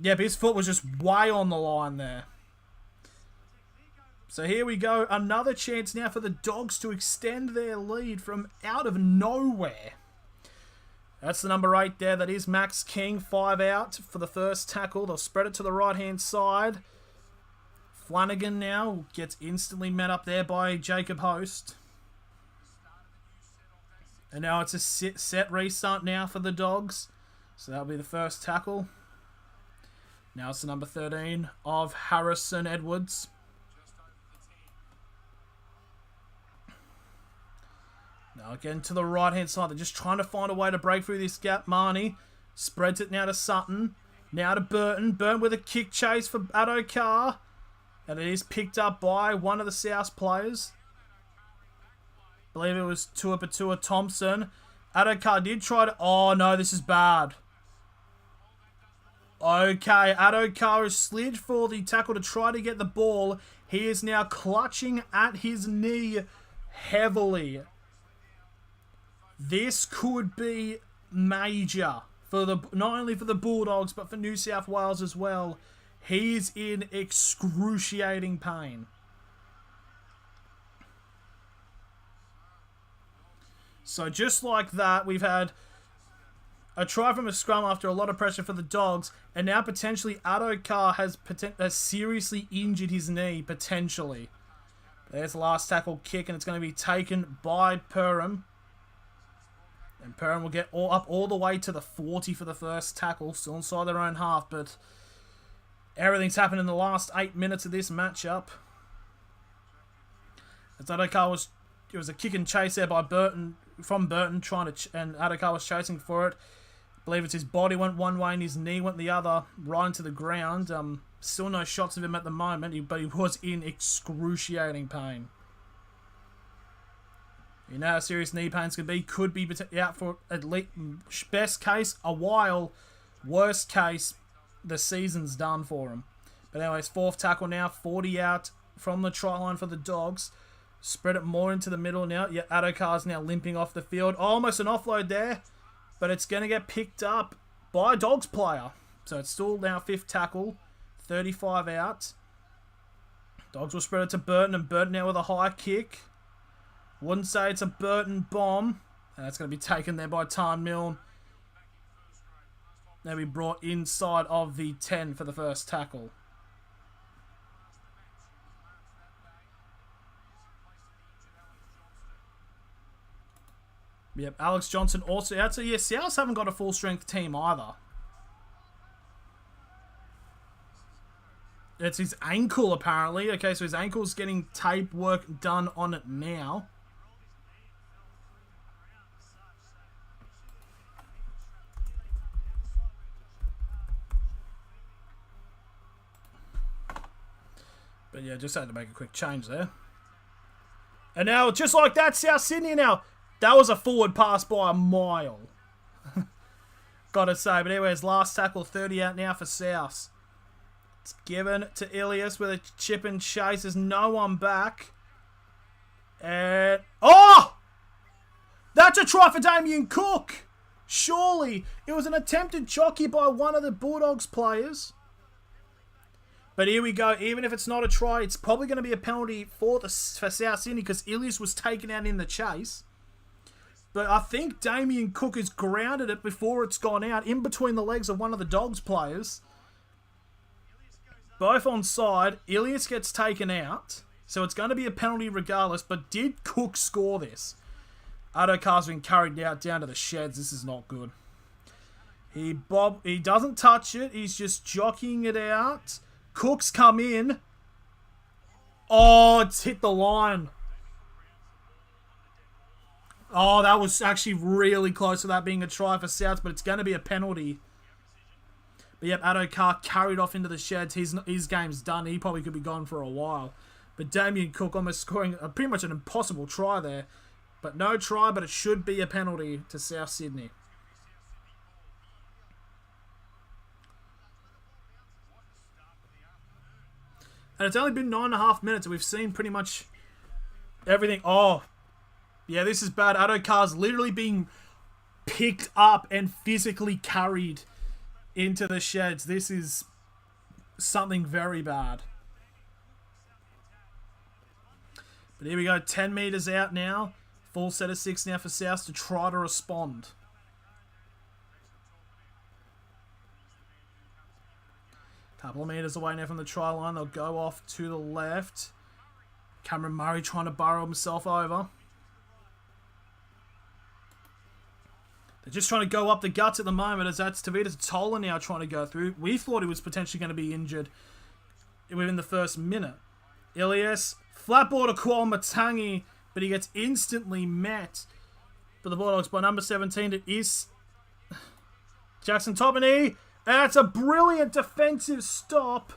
Yeah, but his foot was just way on the line there. So here we go. Another chance now for the Dogs to extend their lead from out of nowhere. That's the number 8 there. That is Max King. 5 out for the first tackle. They'll spread it to the right-hand side. Flanagan now gets instantly met up there by Jacob Host. And now it's a set restart now for the Dogs. So that'll be the first tackle. Now it's the number 13 of Harrison Edwards. Now again to the right-hand side. They're just trying to find a way to break through this gap. Marnie spreads it now to Sutton. Now to Burton. Burton with a kick chase for Addo-Carr. And it is picked up by one of the South players. I believe it was Tuapatua Thompson. Addo-Carr did try to... Oh, no, this is bad. Okay, Addo-Carr has slid for the tackle to try to get the ball. He is now clutching at his knee heavily. This could be major for not only for the Bulldogs, but for New South Wales as well. He's in excruciating pain. So just like that, we've had a try from a scrum after a lot of pressure for the Dogs, and now potentially Addo-Carr has seriously injured his knee, potentially. There's the last tackle kick, and it's going to be taken by Perham. And Perham will get all the way to the 40 for the first tackle, still inside their own half, but everything's happened in the last 8 minutes of this matchup. As Addo-Carr it was a kick and chase there by Burton, from Burton, and Addo-Carr was chasing for it. I believe it's his body went one way and his knee went the other, right into the ground. Still no shots of him at the moment, but he was in excruciating pain. You know how serious knee pains can be. Could be out for at least, best case, a while. Worst case, the season's done for him. But anyways, fourth tackle now. 40 out from the try line for the Dogs. Spread it more into the middle now. Yeah, Addo-Carr's now limping off the field. Almost an offload there. But it's going to get picked up by a Dogs player. So it's still now fifth tackle. 35 out. Dogs will spread it to Burton. And Burton now with a high kick. Wouldn't say it's a Burton bomb. And that's going to be taken there by Tarn Milne. They'll be brought inside of the 10 for the first tackle. Yep, Alex Johnson also out. So, yeah, Souths haven't got a full-strength team either. It's his ankle, apparently. Okay, so his ankle's getting tape work done on it now. But, yeah, just had to make a quick change there. And now, just like that, South Sydney now. That was a forward pass by a mile. Gotta say. But anyways, last tackle, 30 out now for Souths. It's given to Ilias with a chip and chase. There's no one back. And... oh! That's a try for Damien Cook! Surely. It was an attempted jockey by one of the Bulldogs players. But here we go. Even if it's not a try, it's probably going to be a penalty for South Sydney because Ilias was taken out in the chase. But I think Damien Cook has grounded it before it's gone out, in between the legs of one of the Dogs players. Both onside. Ilias gets taken out. So it's going to be a penalty regardless. But did Cook score this? Addo-Carr's been carried out down to the sheds. This is not good. He doesn't touch it. He's just jockeying it out. Cook's come in. Oh, it's hit the line. Oh, that was actually really close to that being a try for Souths, but it's going to be a penalty. But yep, Addo-Carr carried off into the sheds. His game's done. He probably could be gone for a while. But Damien Cook almost scoring pretty much an impossible try there. But no try, but it should be a penalty to South Sydney. And it's only been 9.5 minutes, and we've seen pretty much everything. Oh, yeah, this is bad. Addo-Carr's literally being picked up and physically carried into the sheds. This is something very bad. But here we go. 10 metres out now. Full set of 6 now for South to try to respond. Couple of metres away now from the try line. They'll go off to the left. Cameron Murray trying to burrow himself over. They're just trying to go up the guts at the moment as that's Tavitas Tola now trying to go through. We thought he was potentially going to be injured within the first minute. Ilias, flat ball to Kwal Matangi, but he gets instantly met for the Bulldogs by number 17. It is Jackson Topany. That's a brilliant defensive stop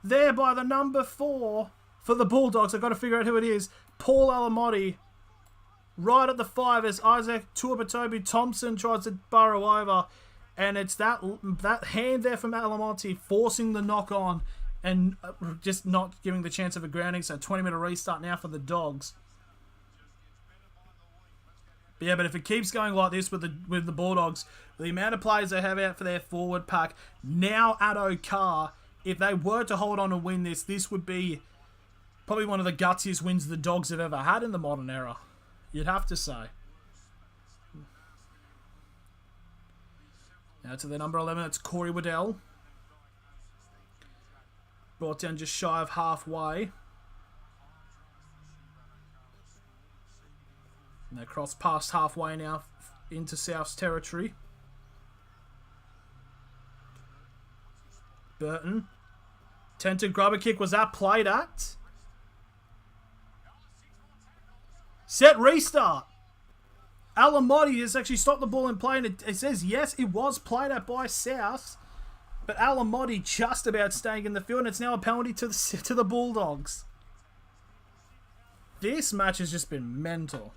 there by the number 4 for the Bulldogs. I've got to figure out who it is. Paul Alamotti. Right at the 5 as Isaac Tuapatobi Thompson tries to burrow over. And it's that hand there from Alamotti forcing the knock on and just not giving the chance of a grounding. So 20-minute restart now for the Dogs. But yeah, but if it keeps going like this with the Bulldogs, the amount of players they have out for their forward pack, now Addo-Carr, if they were to hold on and win this, this would be probably one of the gutsiest wins the Dogs have ever had in the modern era. You'd have to say. Now to the number 11, it's Corey Waddell. Brought down just shy of halfway. And they cross past halfway now into South's territory. Burton. Tented grubber kick. Was that played at? Set restart. Alamotti has actually stopped the ball in play, and it says yes, it was played at by South, but Alamotti just about staying in the field, and it's now a penalty to the Bulldogs. This match has just been mental.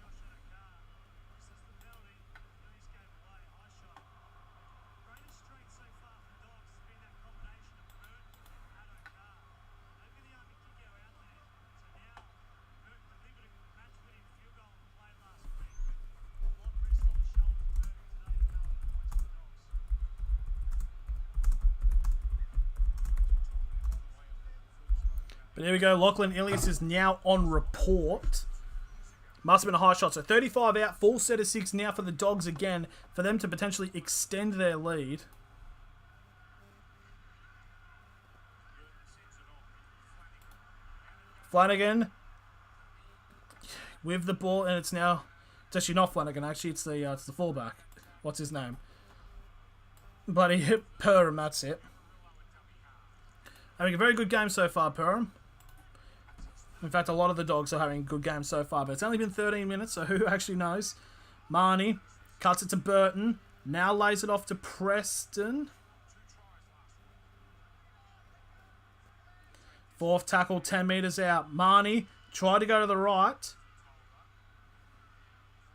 But here we go. Lachlan Ilias is now on report. Must have been a high shot. So 35 out, full set of 6 now for the Dogs again, for them to potentially extend their lead. Flanagan with the ball, and it's actually not Flanagan. Actually, it's the fullback. What's his name? Bloody Perham. That's it. Having a very good game so far, Perham. In fact, a lot of the Dogs are having good games so far, but it's only been 13 minutes, so who actually knows? Marnie cuts it to Burton. Now lays it off to Preston. Fourth tackle, 10 metres out. Marnie tried to go to the right,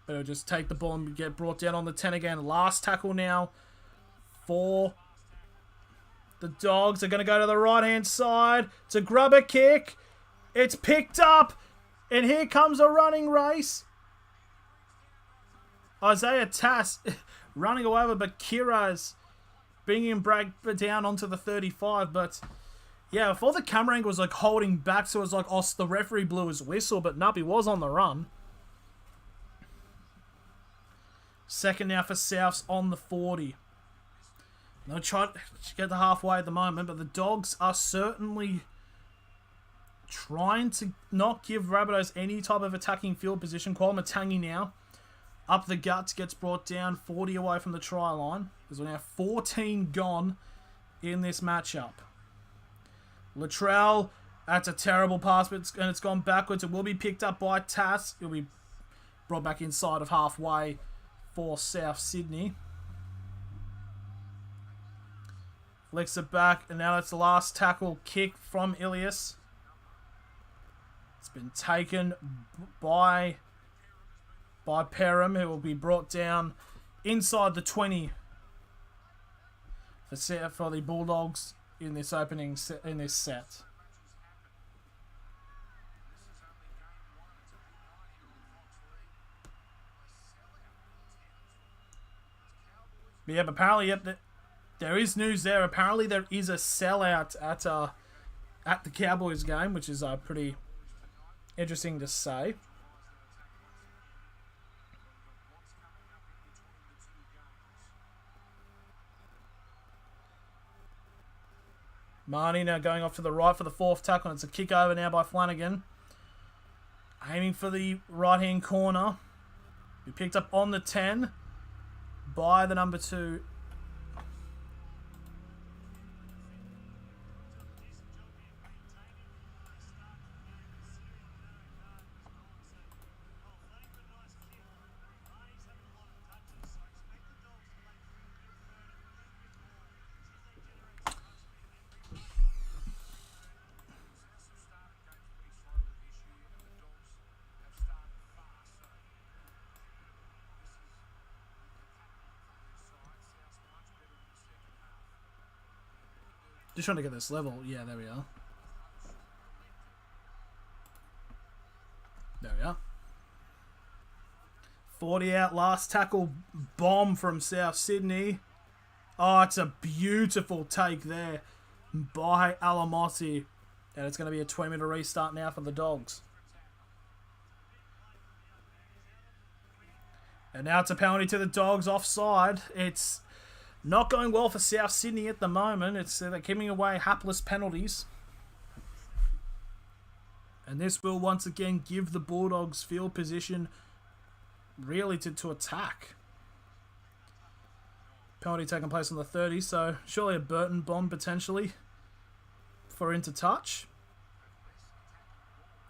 but he'll just take the ball and get brought down on the 10 again. Last tackle now for the Dogs. Are going to go to the right-hand side to grab a kick. It's picked up, and here comes a running race. Isaiah Tass running away with, but Kira's bringing him down onto the 35. But yeah, before the camera angle was like holding back, so it was like, oh, the referee blew his whistle, but nope, he was on the run. Second now for Souths on the 40. They'll try to get the halfway at the moment, but the Dogs are certainly trying to not give Rabbitohs any type of attacking field position. Kwamatangi now up the guts, gets brought down 40 away from the try line. There's now 14 gone in this matchup. Latrell, that's a terrible pass, but it's gone backwards. It will be picked up by Tass. It'll be brought back inside of halfway for South Sydney. Flicks it back, and now it's the last tackle kick from Ilias. It's been taken by Perham, who will be brought down inside the 20 for the Bulldogs in this opening set, in this set. But yeah, apparently, there is news there. Apparently, there is a sellout at the Cowboys game, which is pretty interesting to say. Marnie now going off to the right for the fourth tackle. It's a kick over now by Flanagan. Aiming for the right-hand corner. Be picked up on the 10 by the number 2. Just trying to get this level. Yeah, there we are. There we are. 40 out, last tackle bomb from South Sydney. Oh, it's a beautiful take there by Alamotti. And it's going to be a 20-minute restart now for the Dogs. And now it's a penalty to the Dogs offside. It's not going well for South Sydney at the moment. They're giving away hapless penalties. And this will once again give the Bulldogs field position really to attack. Penalty taking place on the 30, so surely a Burton bomb potentially for into touch.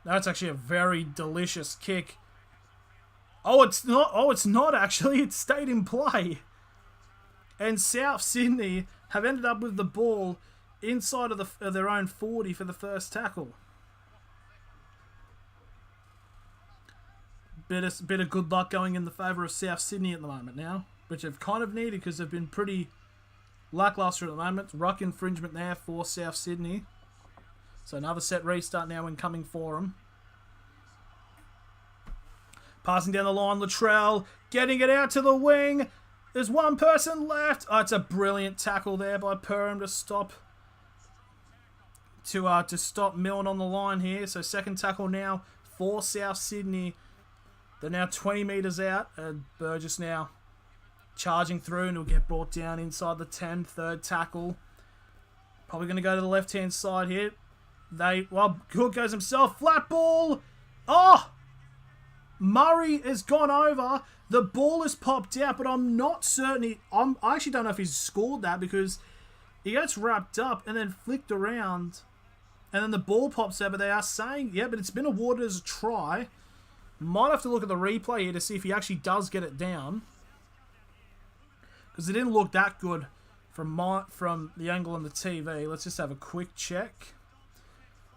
That's actually a very delicious kick. Oh, it's not. Oh, it's not actually. It stayed in play. And South Sydney have ended up with the ball inside of their own 40 for the first tackle. Bit of good luck going in the favour of South Sydney at the moment now, which they've kind of needed because they've been pretty lacklustre at the moment. Ruck infringement there for South Sydney. So another set restart now incoming for them. Passing down the line, Latrell getting it out to the wing. There's one person left. Oh, it's a brilliant tackle there by Perham to stop to stop Milne on the line here. So second tackle now for South Sydney. They're now 20 metres out. And Burgess now charging through, and he'll get brought down inside the 10. Third tackle. Probably going to go to the left-hand side here. Cook goes himself. Flat ball. Oh! Murray has gone over. The ball has popped out, but I'm not certain. I actually don't know if he's scored that because he gets wrapped up and then flicked around. And then the ball pops out, but they are saying, yeah, but it's been awarded as a try. Might have to look at the replay here to see if he actually does get it down. Because it didn't look that good from the angle on the TV. Let's just have a quick check.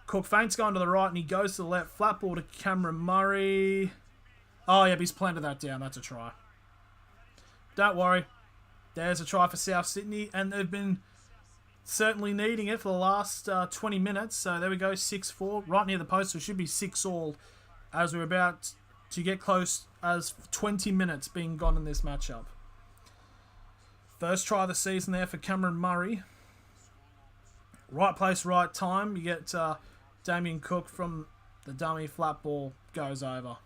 Cook feints going to the right and he goes to the left. Flat ball to Cameron Murray. Oh, yeah, he's planted that down. That's a try. Don't worry. There's a try for South Sydney, and they've been certainly needing it for the last 20 minutes. So there we go, 6-4, right near the post. So it should be 6-all as we're about to get close as 20 minutes being gone in this matchup. First try of the season there for Cameron Murray. Right place, right time. You get Damien Cook from the dummy. Flat ball goes over.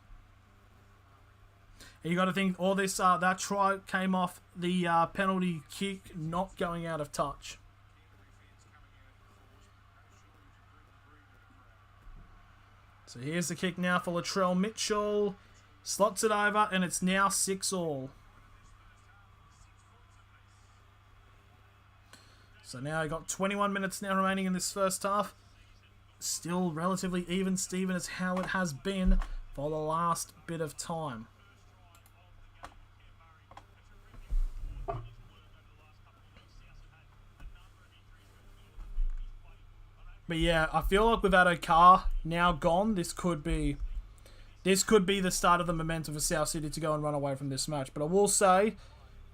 And you got to think all this, that try came off the penalty kick not going out of touch. So here's the kick now for Latrell Mitchell. Slots it over, and it's now 6-all. So now you got 21 minutes now remaining in this first half. Still relatively even, Steven, as how it has been for the last bit of time. But yeah, I feel like with Addo-Carr now gone, this could be the start of the momentum for South Sydney to go and run away from this match. But I will say,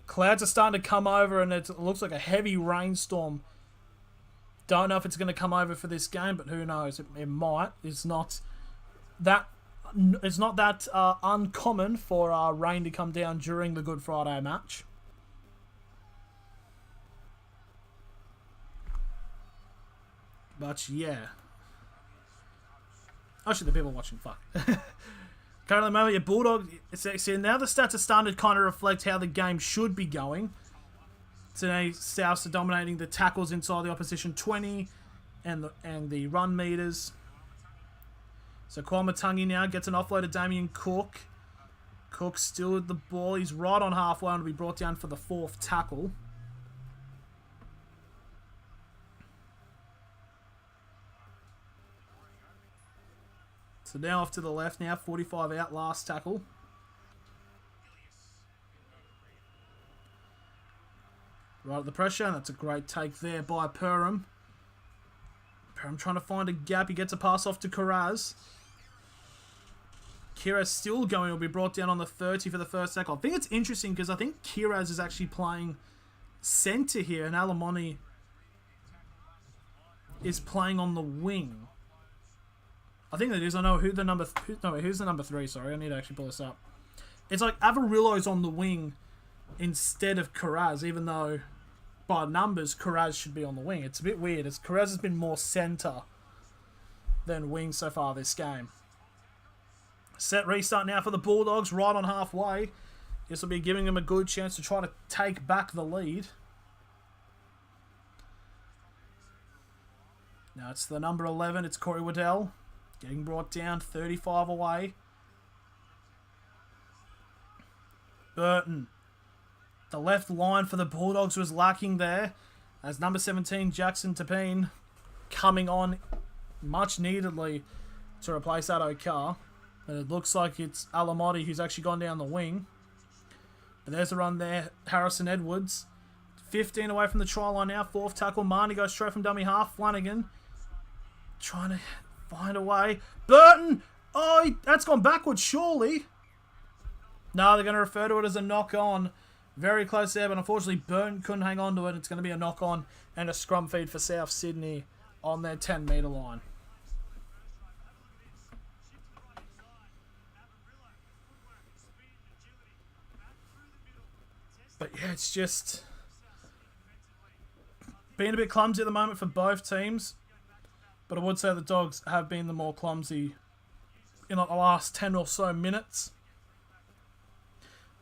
clouds are starting to come over, and it looks like a heavy rainstorm. Don't know if it's going to come over for this game, but who knows? It might. It's not that uncommon for rain to come down during the Good Friday match. But yeah. Actually, the people watching, fuck. Currently, at the moment, your Bulldog. See, now the stats are starting to kind of reflect how the game should be going. Today, Souths are dominating the tackles inside the opposition 20 and the run meters. So Kwamatangi now gets an offload to Damien Cook. Cook still with the ball. He's right on halfway and will be brought down for the fourth tackle. So now off to the left now, 45 out, last tackle. Right at the pressure, and that's a great take there by Perham. Perham trying to find a gap. He gets a pass off to Kiraz. Kiraz still going. Will be brought down on the 30 for the first tackle. I think it's interesting because I think Kiraz is actually playing centre here, and Alamoni is playing on the wing. I think that is. I know who the number... who's the number 3? Sorry, I need to actually pull this up. It's like Avarillo's on the wing instead of Kiraz, even though by numbers, Kiraz should be on the wing. It's a bit weird, as Kiraz has been more centre than wing so far this game. Set restart now for the Bulldogs, right on halfway. This will be giving them a good chance to try to take back the lead. Now it's the number 11, it's Corey Waddell. Getting brought down, 35 away. Burton. The left line for the Bulldogs was lacking there, as number 17, Jackson Tapine, coming on much neededly to replace Addo-Carr. But it looks like it's Alamotti who's actually gone down the wing. But there's a run there. Harrison Edwards. 15 away from the try line now. Fourth tackle. Marnie goes straight from dummy half. Flanagan trying to find a way. Burton! Oh, that's gone backwards, surely. No, they're going to refer to it as a knock-on. Very close there, but unfortunately Burton couldn't hang on to it. It's going to be a knock-on and a scrum feed for South Sydney on their 10-metre line. But yeah, it's just being a bit clumsy at the moment for both teams. But I would say the Dogs have been the more clumsy in like the last 10 or so minutes.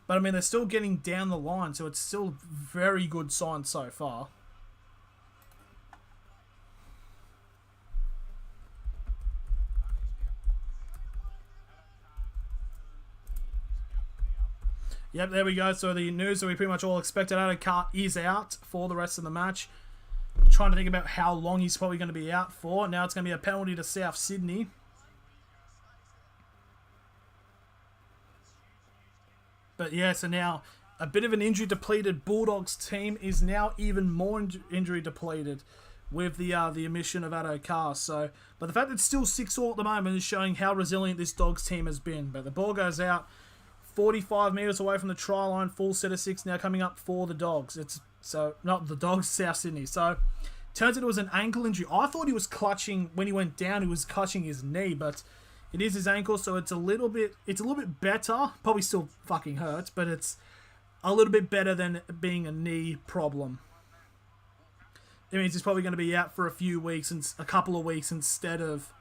But I mean, they're still getting down the line, so it's still very good sign so far. Yep, there we go. So the news that we pretty much all expected, Adokar is out for the rest of the match. Trying to think about how long he's probably going to be out for. Now it's going to be a penalty to South Sydney. But yeah, so now a bit of an injury-depleted Bulldogs team is now even more injury-depleted with the omission of Adokar. So, but the fact that it's still 6-all at the moment is showing how resilient this Dogs team has been. But the ball goes out 45 metres away from the try line, full set of 6 now coming up for the Dogs. It's so not the Dogs, South Sydney. So turns out it was an ankle injury. I thought he was clutching when he went down. He was clutching his knee, but it is his ankle, so it's a little bit better. Probably still fucking hurts, but it's a little bit better than being a knee problem. It means he's probably going to be out for a few weeks and a couple of weeks instead of.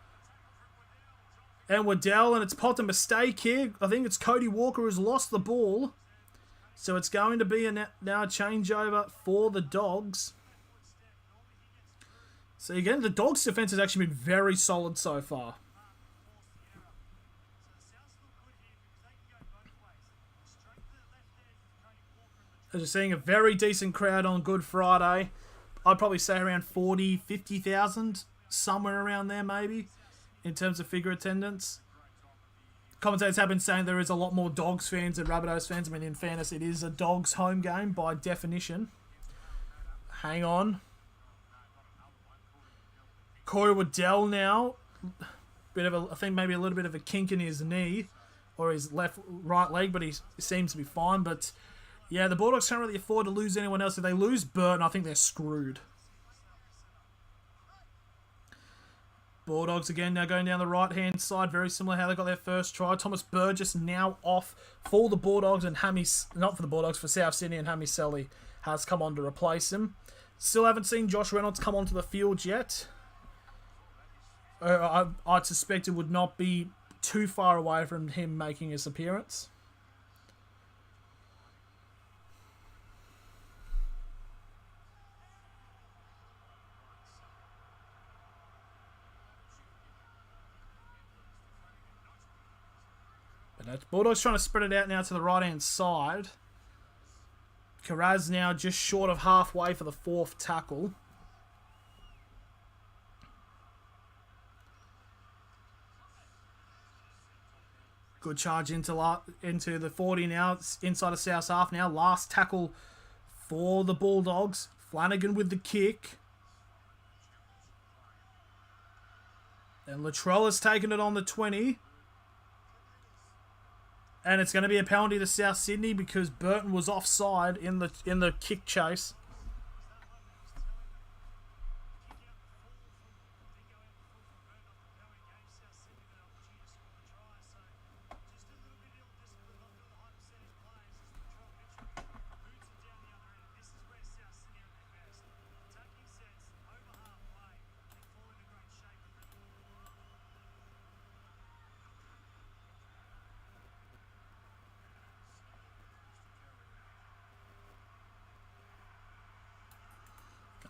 And Waddell, and it's pot a mistake here. I think it's Cody Walker who's lost the ball. So it's going to be now a changeover for the Dogs. So again, the Dogs' defense has actually been very solid so far. As you're seeing, a very decent crowd on Good Friday. I'd probably say around 40, 50,000, somewhere around there maybe, in terms of figure attendance. Commentators have been saying there is a lot more Dogs fans than Rabbitohs fans. I mean, in fairness, it is a Dogs home game by definition. Hang on. Corey Waddell now. I think maybe a little bit of a kink in his knee or his right leg, but he seems to be fine. But yeah, the Bulldogs can't really afford to lose anyone else. If they lose Burton, I think they're screwed. Bulldogs again now going down the right-hand side. Very similar how they got their first try. Thomas Burgess now off for the Bulldogs and not for the Bulldogs, for South Sydney, and Hammy Selly has come on to replace him. Still haven't seen Josh Reynolds come onto the field yet. I'd suspect it would not be too far away from him making his appearance. Bulldogs trying to spread it out now to the right-hand side. Karaz now just short of halfway for the 4th tackle. Good charge into the 40 now. It's inside of South's half now. Last tackle for the Bulldogs. Flanagan with the kick. And Latrell has taken it on the 20. And it's going to be a penalty to South Sydney because Burton was offside in the kick chase.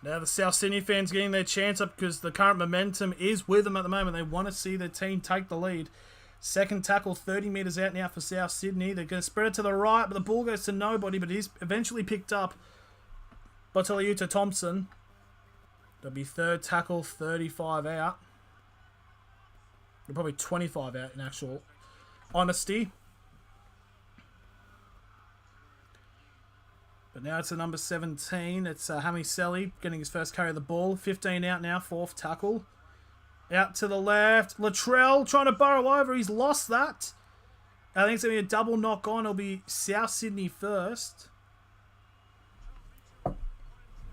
Now the South Sydney fans getting their chance up because the current momentum is with them at the moment. They want to see their team take the lead. Second tackle, 30 metres out now for South Sydney. They're going to spread it to the right, but the ball goes to nobody, but he's eventually picked up by Taliuta Thompson. That'll be third tackle, 35 out. Probably 25 out in actual honesty. But now it's a number 17. It's Hammy Selly getting his first carry of the ball. 15 out now, 4th tackle. Out to the left. Latrell trying to burrow over. He's lost that. I think it's going to be a double knock on. It'll be South Sydney first.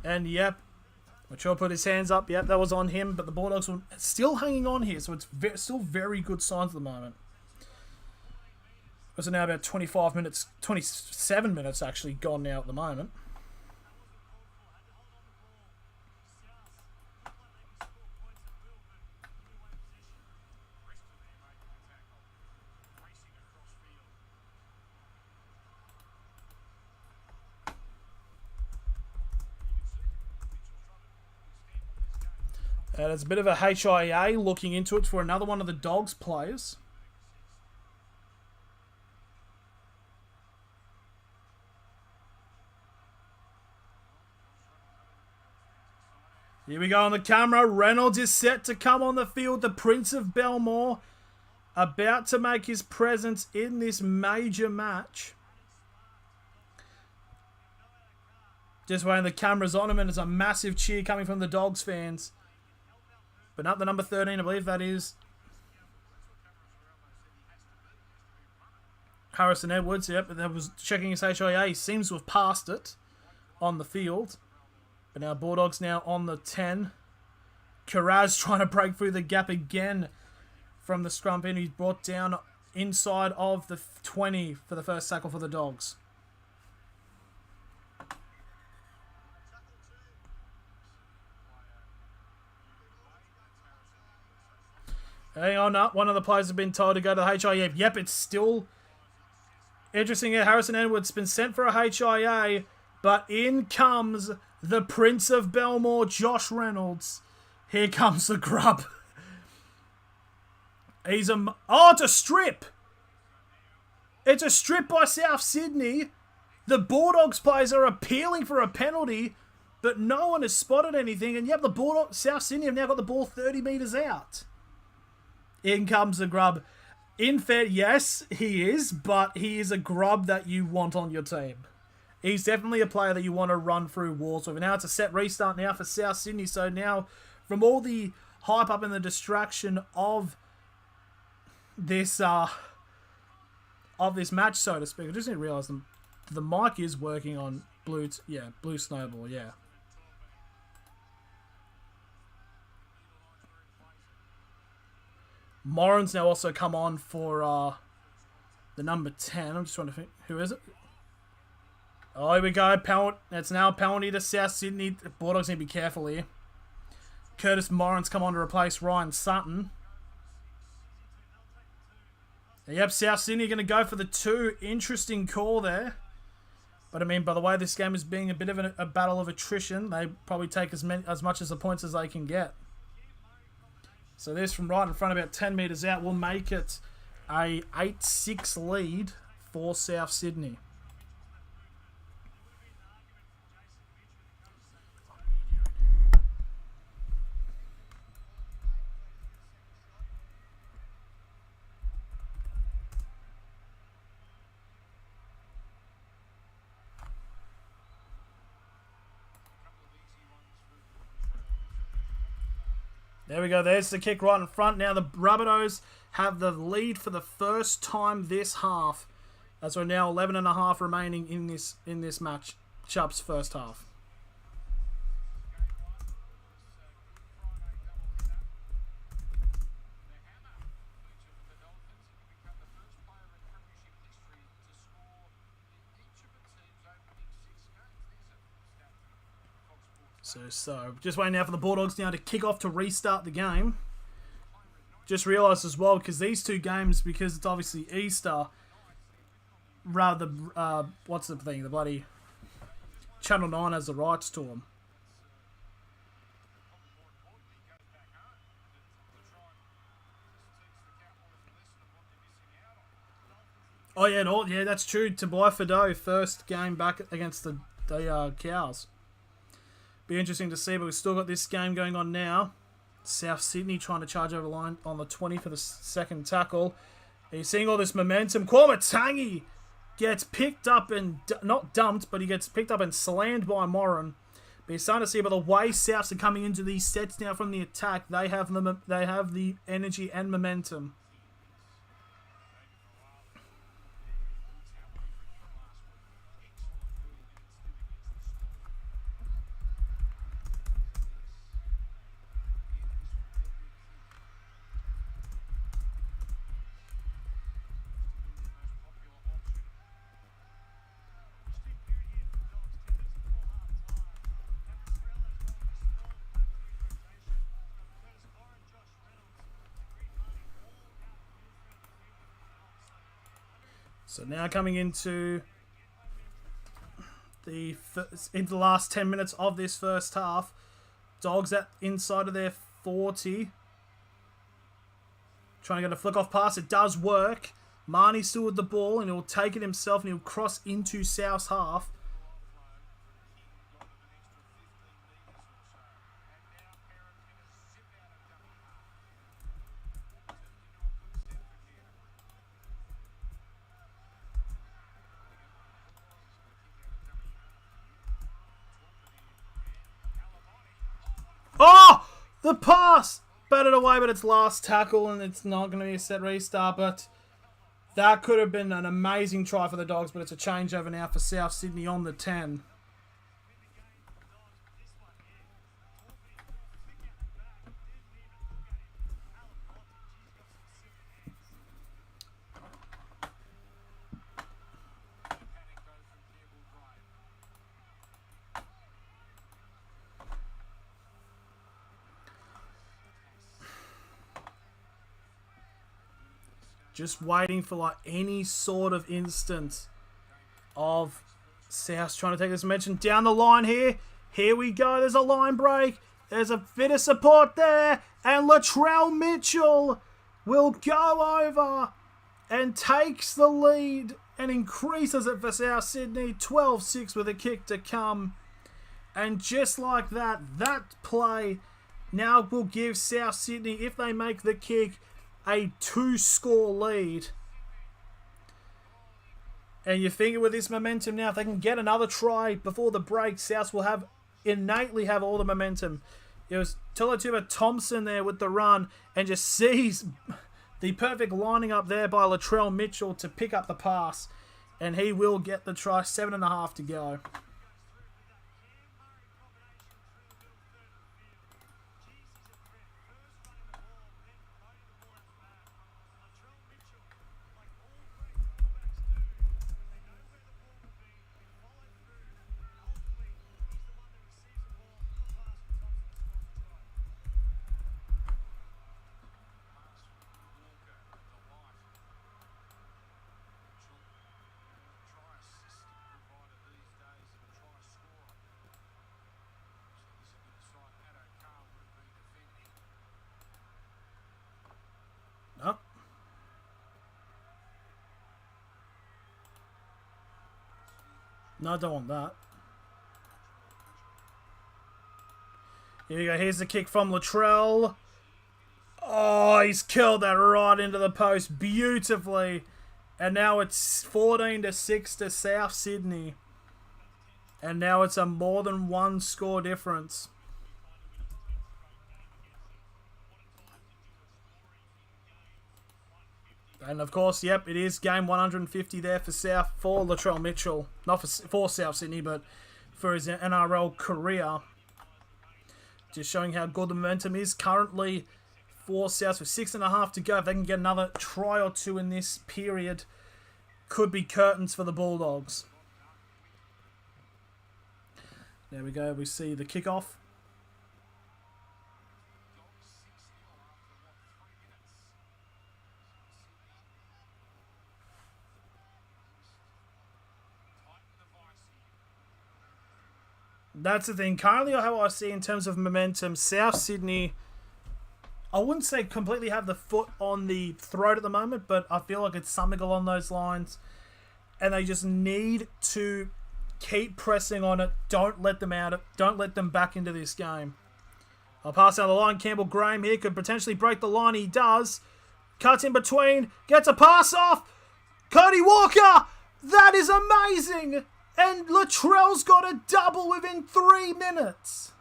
And yep, Latrell put his hands up. Yep, that was on him. But the Bulldogs were still hanging on here. So it's still very good signs at the moment. So now about 27 minutes actually gone now at the moment. And it's a bit of a HIA looking into it for another one of the Dogs players. Here we go on the camera. Reynolds is set to come on the field. The Prince of Belmore about to make his presence in this major match. Just waiting, the camera's on him, and it's a massive cheer coming from the Dogs fans. But not the number 13, I believe that is Harrison Edwards. Yep, but that was checking his HIA. He seems to have passed it on the field. But now Bulldogs now on the 10. Karaz trying to break through the gap again from the scrum pin. He's brought down inside of the 20 for the first tackle for the Dogs. Hang on up. One of the players has been told to go to the HIA. Yep, it's still interesting here. Harrison Edwards been sent for a HIA, but in comes the Prince of Belmore, Josh Reynolds. Here comes the grub. It's a strip. It's a strip by South Sydney. The Bulldogs players are appealing for a penalty, but no one has spotted anything. And yep, the Bulldogs, South Sydney have now got the ball 30 metres out. In comes the grub. In fair, yes, he is, but he is a grub that you want on your team. He's definitely a player that you want to run through walls with. Now it's a set restart now for South Sydney. So now, from all the hype up and the distraction of this match, so to speak, I just didn't realise the mic is working on Blue Snowball, yeah. Moran's now also come on for the number 10. I'm just trying to think. Who is it? Oh, here we go. It's now a penalty to South Sydney. The Bulldogs need to be careful here. Curtis Moran's come on to replace Ryan Sutton. Yep, South Sydney are going to go for the 2. Interesting call there. But I mean, by the way this game is being a bit of a battle of attrition, they probably take as much as the points as they can get. So this from right in front, about 10 metres out, will make it a 8-6 lead for South Sydney. There we go. There's the kick right in front. Now the Rabbitohs have the lead for the first time this half. As we're now 11.5 remaining in this match. Chup's first half. So just waiting now for the Bulldogs now to kick off to restart the game. Just realised as well, because these two games, because it's obviously Easter, rather, what's the thing? The bloody Channel 9 has the rights to them. Oh yeah, no, yeah, that's true. Tobias Fido, first game back against the Cows. Be interesting to see, but we've still got this game going on now. South Sydney trying to charge over the line on the 20 for the second tackle. Are you seeing all this momentum? Kwamatangi gets picked up and not dumped, but he gets picked up and slammed by Moran. But you're starting to see by the way Souths are coming into these sets now from the attack, they have the energy and momentum. So now coming into the last 10 minutes of this first half, Dogs at inside of their 40. Trying to get a flick-off pass. It does work. Marnie's still with the ball, and he'll take it himself, and he'll cross into South's half. Oh! The pass! Batted away, but it's last tackle, and it's not going to be a set restart, but that could have been an amazing try for the Dogs, but it's a changeover now for South Sydney on the 10. Just waiting for like any sort of instance of South trying to take this momentum down the line here. Here we go. There's a line break. There's a bit of support there. And Latrell Mitchell will go over and takes the lead and increases it for South Sydney. 12-6 with a kick to come. And just like that, that play now will give South Sydney, if they make the kick, a 2-score lead. And you're thinking with this momentum now, if they can get another try before the break, South will innately have all the momentum. It was Tulatuba Thompson there with the run and just sees the perfect lining up there by Latrell Mitchell to pick up the pass. And he will get the try. 7.5 to go. No, I don't want that. Here we go. Here's the kick from Latrell. Oh, he's killed that right into the post beautifully. And now it's 14-6 to South Sydney. And now it's a more than 1 score difference. And of course, yep, it is game 150 there for Latrell Mitchell. Not for South Sydney, but for his NRL career. Just showing how good the momentum is currently for South with 6.5 to go. If they can get another try or two in this period, could be curtains for the Bulldogs. There we go. We see the kickoff. That's the thing. Currently, how I see in terms of momentum, South Sydney, I wouldn't say completely have the foot on the throat at the moment, but I feel like it's something along those lines. And they just need to keep pressing on it. Don't let them out. Don't let them back into this game. I'll pass down the line. Campbell Graham here could potentially break the line. He does. Cuts in between. Gets a pass off. Cody Walker. That is amazing. And Latrell's got a double within 3 minutes.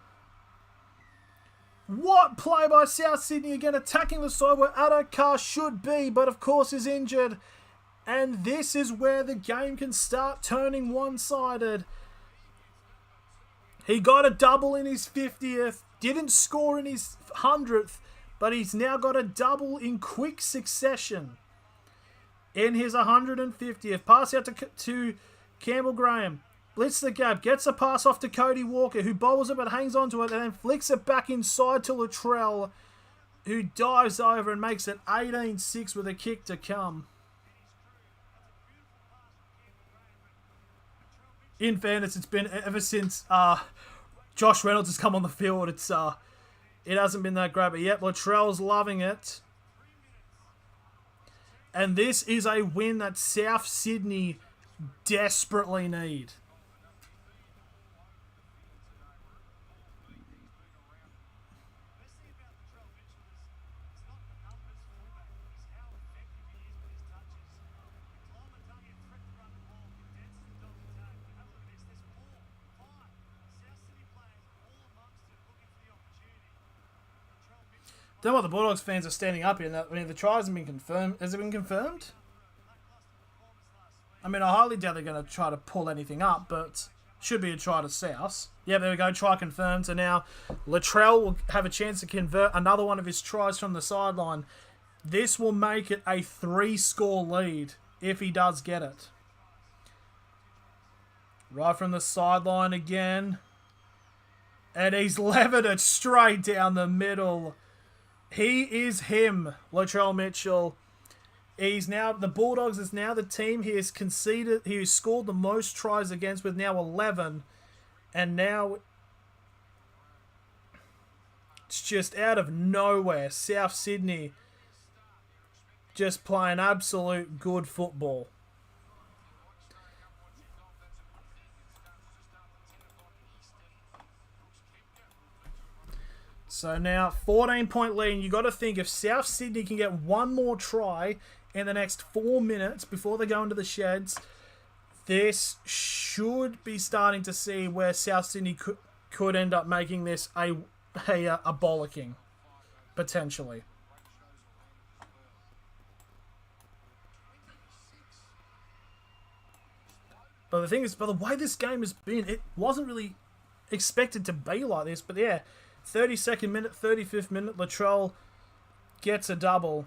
What play by South Sydney again, attacking the side where Adokar should be, but of course is injured. And this is where the game can start turning one-sided. He got a double in his 50th, didn't score in his 100th, but he's now got a double in quick succession in his 150th. Pass out to Campbell Graham. Blitz the gap. Gets a pass off to Cody Walker, who bobbles it but hangs on to it and then flicks it back inside to Latrell, who dives over and makes it 18-6 with a kick to come. In fairness, it's been ever since Josh Reynolds has come on the field. It's It hasn't been that great, but yet Latrell's loving it. And this is a win that South Sydney desperately need. Don't know what the Bulldogs fans are standing up in. I mean, the try hasn't been confirmed. Has it been confirmed? I mean, I highly doubt they're going to try to pull anything up, but should be a try to South. Yeah, there we go. Try confirmed. So now Latrell will have a chance to convert another one of his tries from the sideline. This will make it a 3-score lead if he does get it. Right from the sideline again. And he's levered it straight down the middle. He is him, Latrell Mitchell. He's now, the Bulldogs is now the team he has conceded, he has scored the most tries against with now 11. And now it's just out of nowhere. South Sydney just playing absolute good football. So now, 14-point lead. You got to think if South Sydney can get one more try in the next 4 minutes before they go into the sheds, this should be starting to see where South Sydney could end up making this a bollocking, potentially. But the thing is, by the way this game has been, it wasn't really expected to be like this. But yeah, 32nd minute, 35th minute, Latrell gets a double.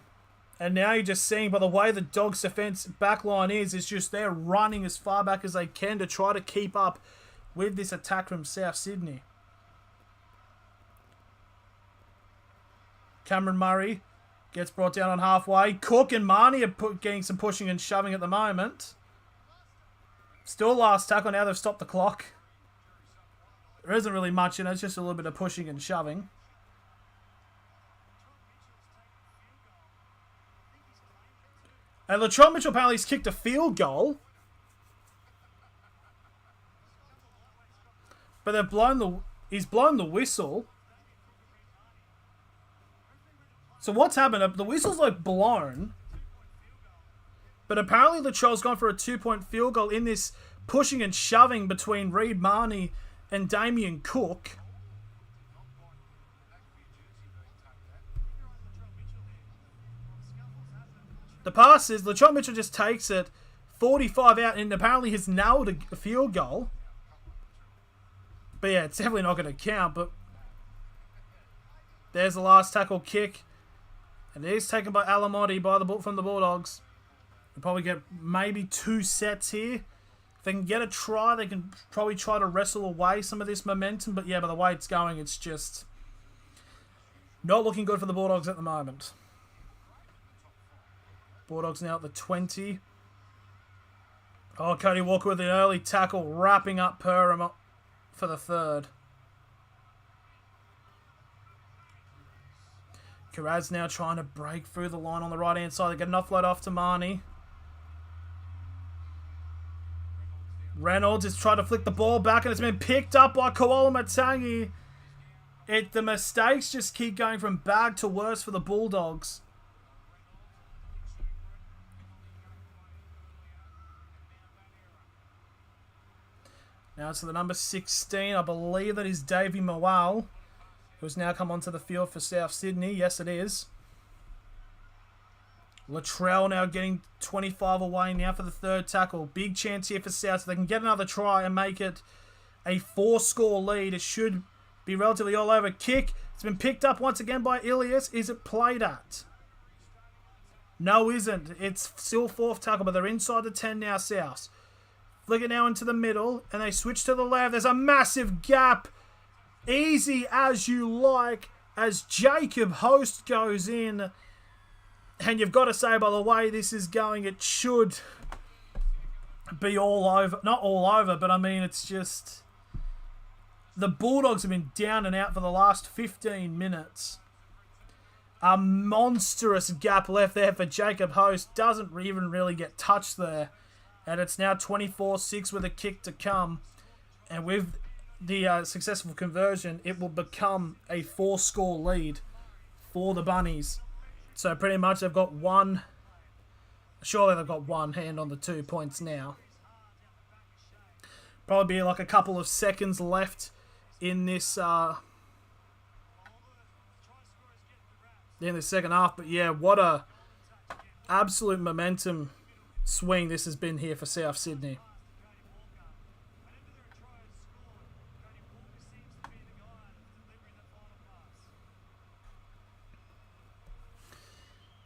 And now you're just seeing, by the way the Dogs' defense backline is just they're running as far back as they can to try to keep up with this attack from South Sydney. Cameron Murray gets brought down on halfway. Cook and Marnie are getting some pushing and shoving at the moment. Still last tackle, now they've stopped the clock. There isn't really much in it, it's just a little bit of pushing and shoving. And Latrell Mitchell apparently has kicked a field goal. But he's blown the whistle. So what's happened? The whistle's like blown. But apparently Latrell's gone for a 2-point field goal in this pushing and shoving between Reid Marnie and Damien Cook. The pass is, Latrell Mitchell just takes it 45 out and apparently has nailed a field goal. But yeah, it's definitely not going to count. But there's the last tackle kick. And it is taken by Alamotti from the Bulldogs. They'll probably get maybe 2 sets here. If they can get a try, they can probably try to wrestle away some of this momentum. But yeah, by the way it's going, it's just not looking good for the Bulldogs at the moment. Bulldogs now at the 20. Oh, Cody Walker with an early tackle, wrapping up Perham for the third. Karaz now trying to break through the line on the right-hand side. They get an offload off to Marnie. Reynolds has tried to flick the ball back and it's been picked up by Koala Matangi. The mistakes just keep going from bad to worse for the Bulldogs. Now to the number 16. I believe that is Davey Mawal, who's now come onto the field for South Sydney. Yes, it is. Latrell now getting 25 away now for the third tackle. Big chance here for South. So they can get another try and make it a 4-score lead. It should be relatively all over. Kick. It's been picked up once again by Ilias. Is it played at? No, isn't. It's still 4th tackle, but they're inside the 10 now, South. Flick it now into the middle, and they switch to the left. There's a massive gap. Easy as you like, as Jacob Host goes in. And you've got to say, by the way this is going, it should be all over. Not all over, but I mean, it's just The Bulldogs have been down and out for the last 15 minutes. A monstrous gap left there for Jacob Host. Doesn't even really get touched there. And it's now 24-6 with a kick to come. And with the successful conversion, it will become a 4-score lead for the Bunnies. So pretty much they've got one... Surely they've got one hand on the 2 points now. Probably be like a couple of seconds left in this in the second half. But yeah, what a absolute momentum swing this has been here for South Sydney.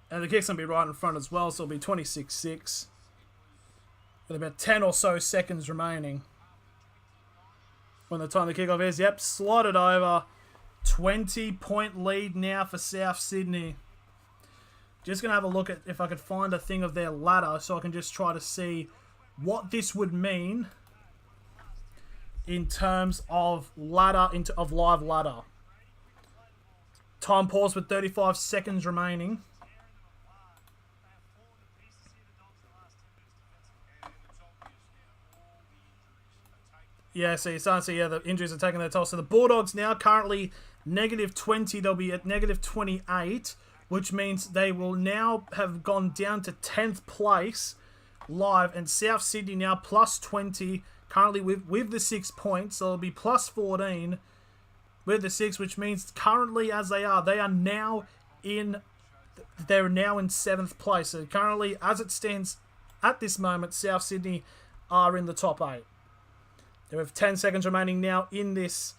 And the kick's going to be right in front as well, so it'll be 26-6. With about 10 or so seconds remaining. When the time the kickoff is, yep, slotted over. 20-point lead now for South Sydney. Just going to have a look at if I could find a thing of their ladder so I can just try to see what this would mean in terms of ladder, of live ladder. Time pause with 35 seconds remaining. Yeah, so you're starting to see, the injuries are taking their toll. So the Bulldogs now currently -20. They'll be at -28, which means they will now have gone down to 10th place live. And South Sydney now +20, currently with the 6 points. So it'll be +14 with the 6, which means currently as they are now in 7th place. So currently, as it stands at this moment, South Sydney are in the top 8. They have 10 seconds remaining now in this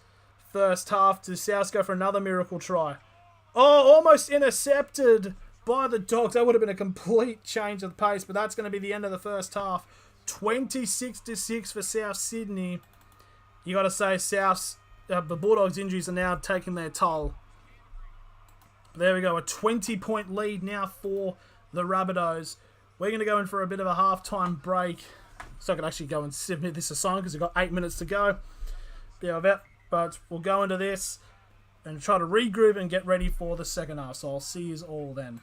first half. To South go for another miracle try. Oh, almost intercepted by the Dogs. That would have been a complete change of pace, but that's going to be the end of the first half. 26-6 for South Sydney. You got to say, the Bulldogs' injuries are now taking their toll. There we go, a 20-point lead now for the Rabbitohs. We're going to go in for a bit of a halftime break. So I can actually go and submit this assignment because we've got 8 minutes to go. But we'll go into this and try to regroup and get ready for the second half. So I'll see you all then.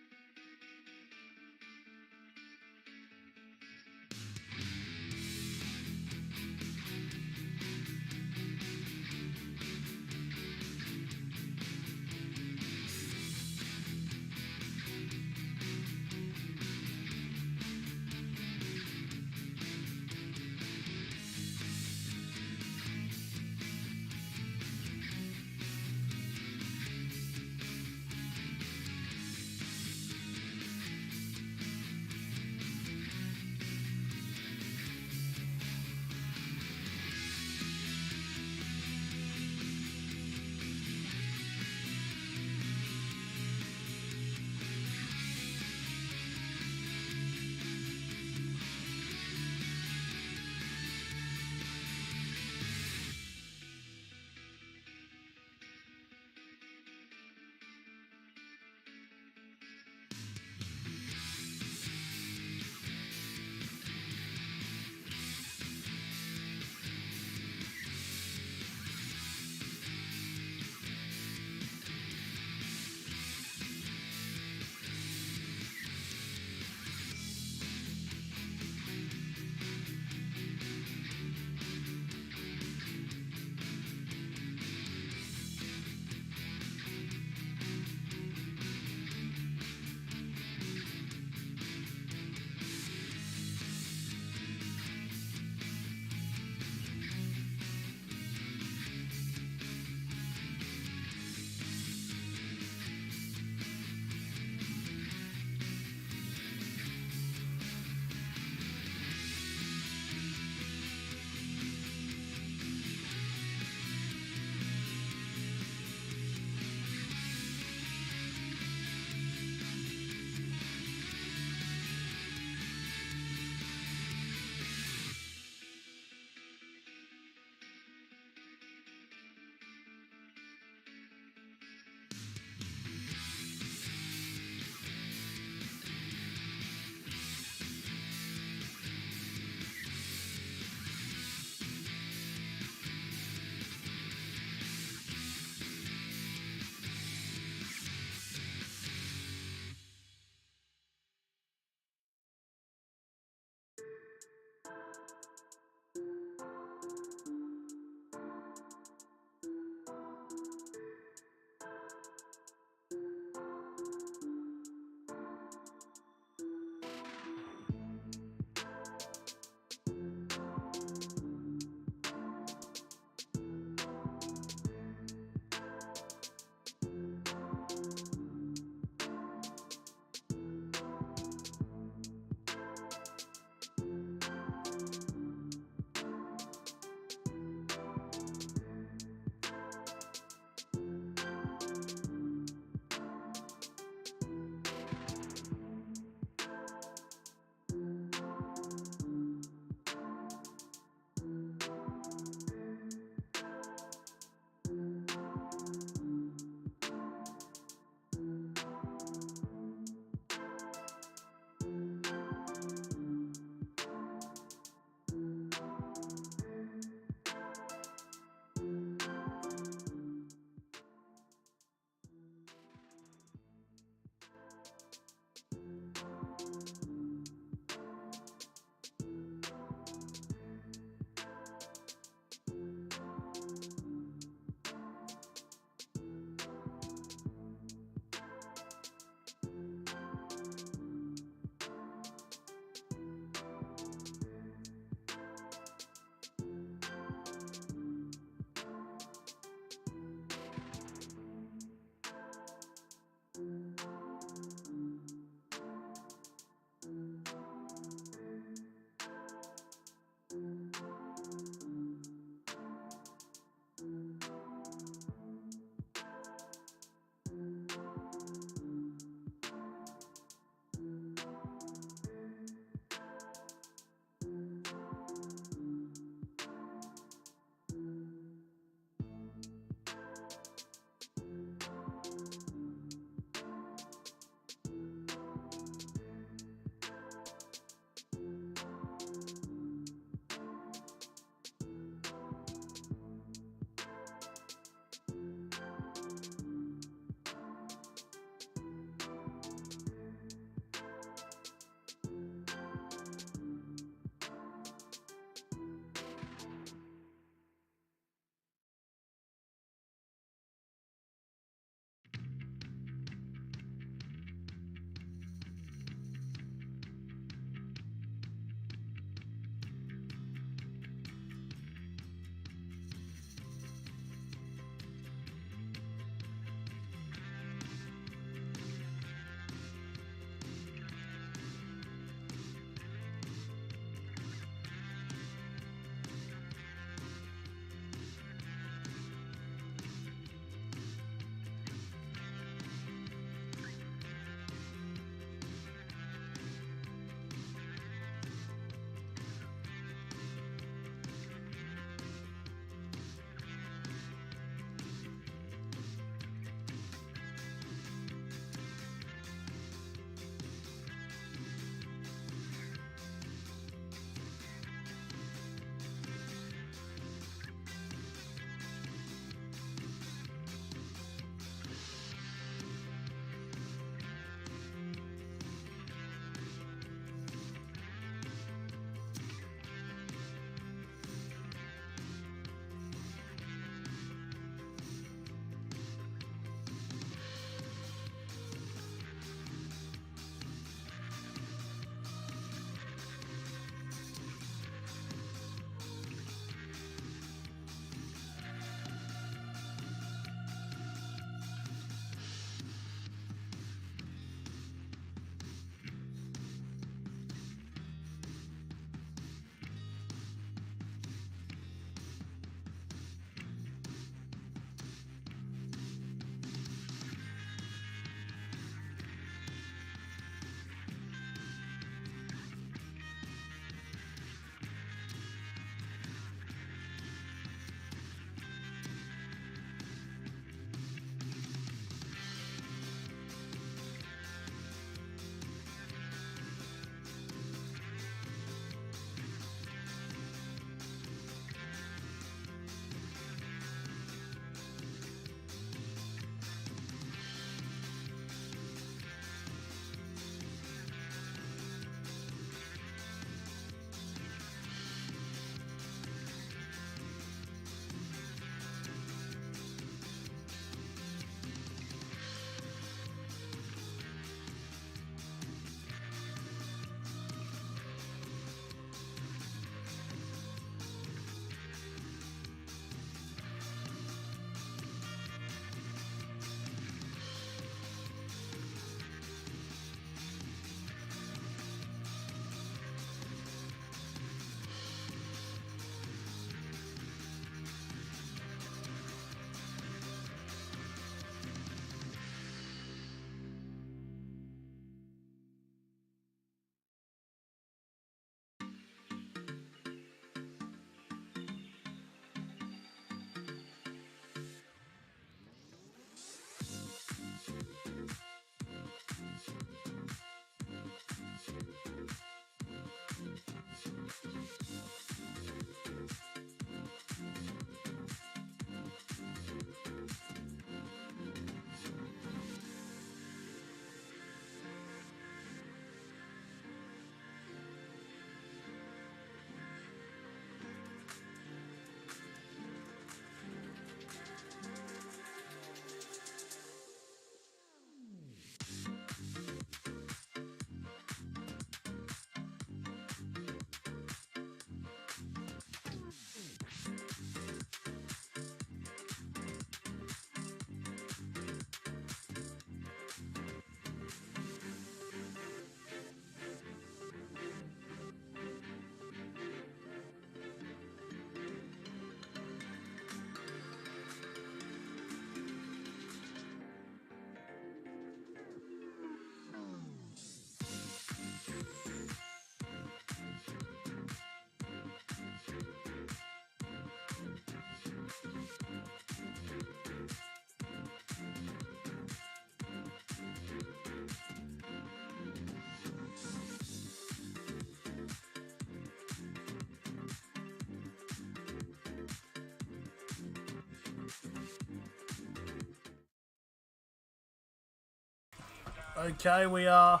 Okay, we are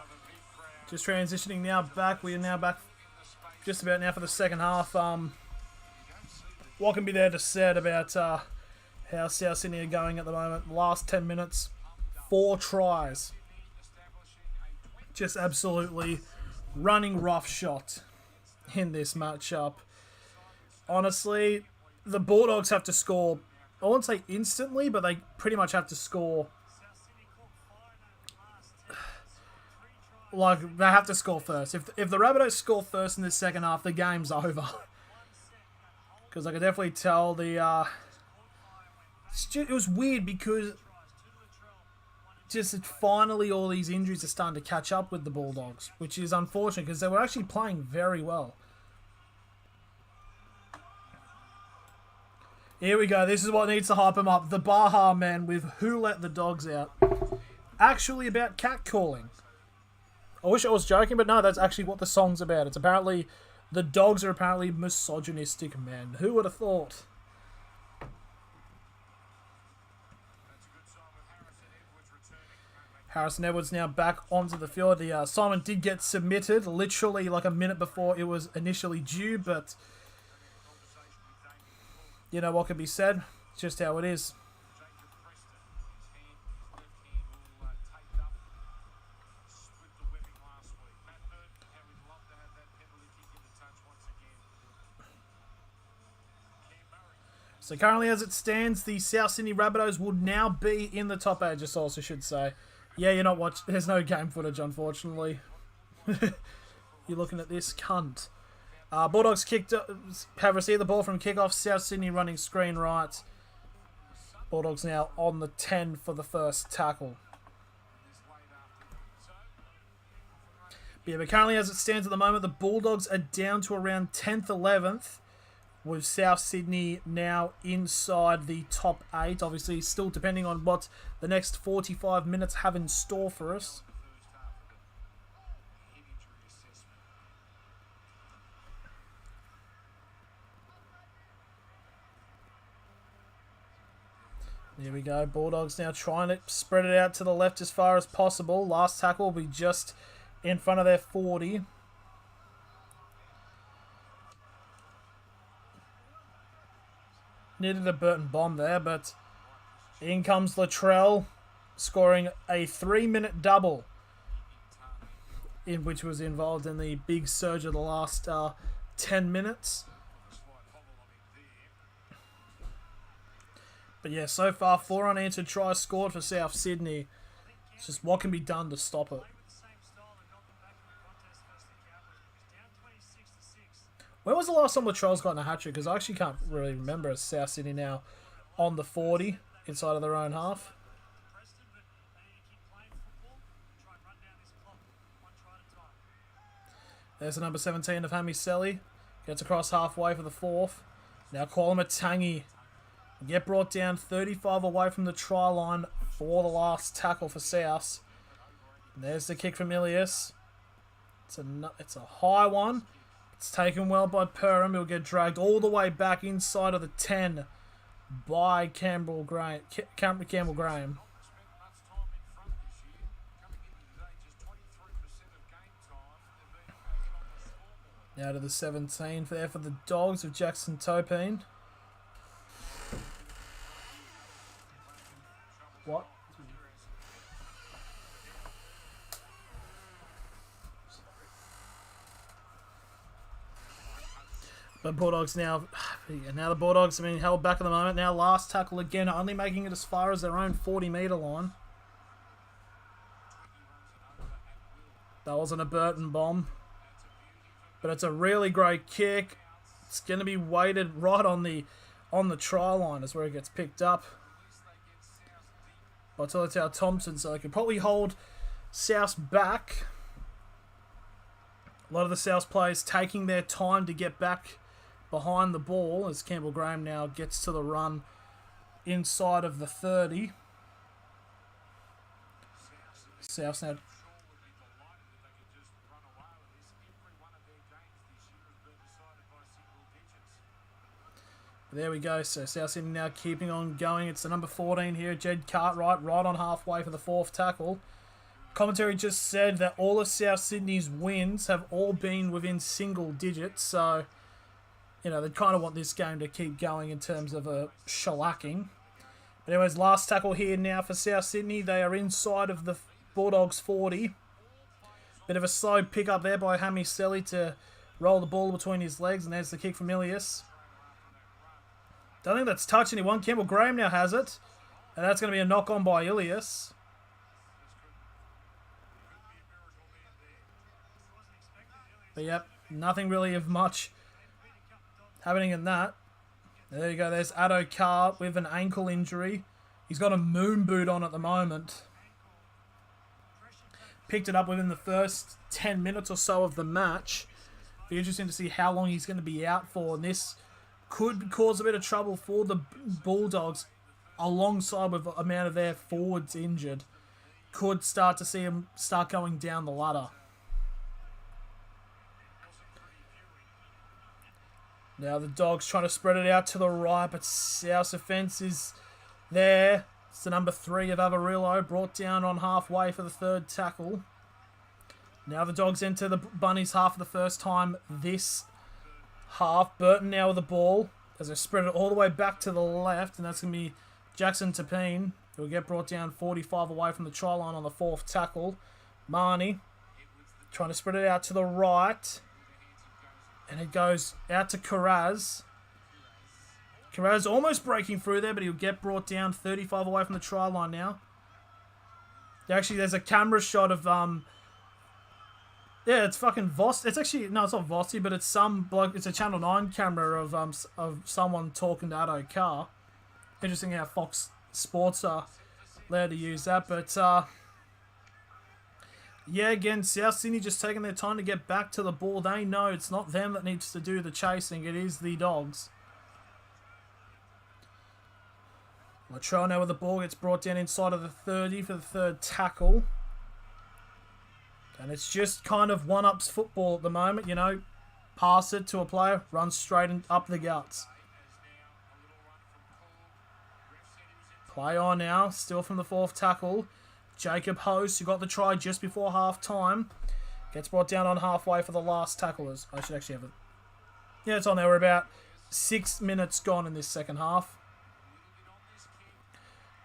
just transitioning now back. We are now back just about now for the second half. What can be there to said about how South Sydney are going at the moment? Last 10 minutes, 4 tries. Just absolutely running roughshod in this matchup. Honestly, the Bulldogs have to score, I won't say instantly, but they pretty much have to score. Like, they have to score first. If the Rabbitohs score first in the second half, the game's over. Because I could definitely tell the... it was weird because just finally all these injuries are starting to catch up with the Bulldogs, which is unfortunate because they were actually playing very well. Here we go. This is what needs to hype them up. The Baha man with Who Let the Dogs Out. Actually about catcalling. I wish I was joking, but no, that's actually what the song's about. It's apparently... The Dogs are apparently misogynistic men. Who would have thought? Harrison Edwards now back onto the field. The Simon did get submitted literally like a minute before it was initially due, but you know what can be said. It's just how it is. So currently as it stands, the South Sydney Rabbitohs would now be in the top 8, just also should say. Yeah, you're not watching. There's no game footage, unfortunately. You're looking at this cunt. Bulldogs have received the ball from kickoff. South Sydney running screen right. Bulldogs now on the 10 for the first tackle. But currently as it stands at the moment, the Bulldogs are down to around 10th, 11th. With South Sydney now inside the top 8. Obviously, still depending on what the next 45 minutes have in store for us. There we go. Bulldogs now trying to spread it out to the left as far as possible. Last tackle will be just in front of their 40. Needed a Burton bomb there, but in comes Latrell, scoring a 3-minute double, in which was involved in the big surge of the last 10 minutes. But yeah, so far 4 unanswered tries scored for South Sydney. It's just what can be done to stop it. When was the last time Latrell's gotten a hat-trick? Because I actually can't really remember. As South Sydney now on the 40 inside of their own half. There's the number 17 of Hammy Selly. Gets across halfway for the 4th. Now Matangi get brought down 35 away from the try line for the last tackle for South. And there's the kick from Ilias. It's a high one. It's taken well by Perham. He'll get dragged all the way back inside of the 10 by Campbell Graham. Now to the 17 there for the Dogs of Jackson Topine. What? But Bulldogs now the Bulldogs are being held back at the moment. Now last tackle again, only making it as far as their own 40-metre line. That wasn't a Burton bomb. But it's a really great kick. It's going to be weighted right on the try line is where it gets picked up by Tolitau Thompson. So they can probably hold South back. A lot of the South players taking their time to get back behind the ball as Campbell Graham now gets to the run inside of the 30. South now. There we go. So South Sydney now keeping on going. It's the number 14 here, Jed Cartwright, right on halfway for the 4th tackle. Commentary just said that all of South Sydney's wins have all been within single digits, so, you know, they kind of want this game to keep going in terms of a shellacking. But anyways, last tackle here now for South Sydney. They are inside of the Bulldogs 40. Bit of a slow pick up there by Hammy Selly to roll the ball between his legs, and there's the kick from Ilias. Don't think that's touched anyone. Campbell Graham now has it, and that's going to be a knock on by Ilias. But yep, nothing really of much happening in that. There you go, there's Addo Carr with an ankle injury. He's got a moon boot on at the moment. Picked it up within the first 10 minutes or so of the match. Be interesting to see how long he's going to be out for. And this could cause a bit of trouble for the Bulldogs alongside with the amount of their forwards injured. Could start to see him start going down the ladder. Now the Dogs trying to spread it out to the right, but South's offence is there. It's the number 3 of Avarillo, brought down on halfway for the third tackle. Now the Dogs enter the Bunnies half for the first time this half. Burton now with the ball as they spread it all the way back to the left, and that's going to be Jackson Tapine, who will get brought down 45 away from the try line on the fourth tackle. Marnie trying to spread it out to the right. And it goes out to Carraz. Carraz almost breaking through there, but he'll get brought down 35 away from the try line now. Actually, there's a camera shot of, yeah, it's fucking Voss. It's actually, no, it's not Vossi, but it's some bloke, it's a Channel 9 camera of someone talking to Addo Carr. Interesting how Fox Sports are allowed to use that, but, yeah, again, South Sydney just taking their time to get back to the ball. They know it's not them that needs to do the chasing. It is the Dogs. Latrell now with the ball gets brought down inside of the 30 for the third tackle. And it's just kind of one-ups football at the moment, you know. Pass it to a player, run straight and up the guts. Play on now, still from the fourth tackle. Jacob Host, who got the try just before half-time, gets brought down on halfway for the last tacklers. I should actually have it. Yeah, it's on there. We're about 6 minutes gone in this second half.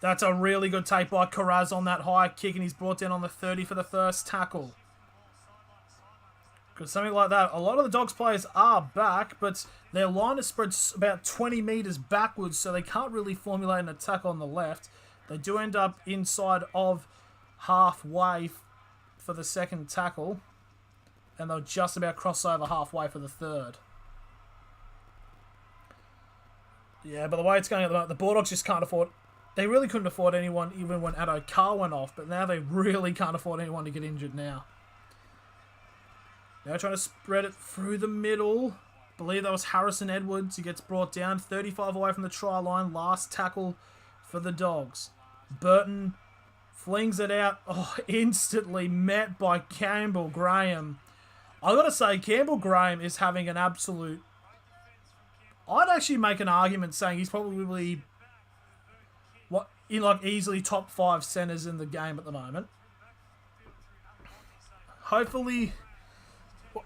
That's a really good take by Carraz on that high kick, and he's brought down on the 30 for the first tackle. Because something like that, a lot of the Dogs players are back, but their line is spread about 20 metres backwards, so they can't really formulate an attack on the left. They do end up inside of halfway for the second tackle, and they'll just about cross over halfway for the third. Yeah, but the way it's going at the moment, the Bulldogs just can't afford... They really couldn't afford anyone even when Addo Carr went off, but now they really can't afford anyone to get injured now. Now trying to spread it through the middle. I believe that was Harrison Edwards who gets brought down 35 away from the try line. Last tackle for the Dogs. Burton flings it out. Oh, instantly met by Campbell Graham. I've got to say, Campbell Graham is having an absolute... I'd actually make an argument saying he's probably easily top 5 centres in the game at the moment. Hopefully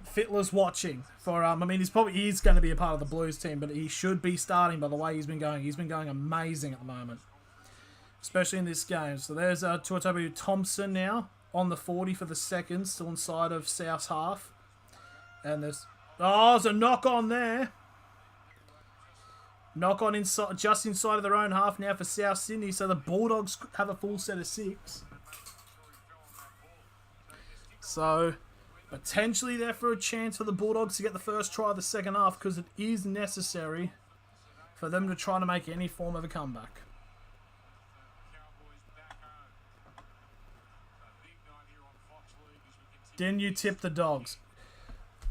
Fittler's watching for I mean he's going to be a part of the Blues team, but he should be starting by the way he's been going. He's been going amazing at the moment, especially in this game. So there's Tuatabu Thompson now on the 40 for the second, still inside of South's half. And there's a knock on there. Knock on inside, just inside of their own half now for South Sydney. So the Bulldogs have a full set of 6. So potentially there for a chance for the Bulldogs to get the first try of the second half, because it is necessary for them to try to make any form of a comeback. Didn't you tip the Dogs?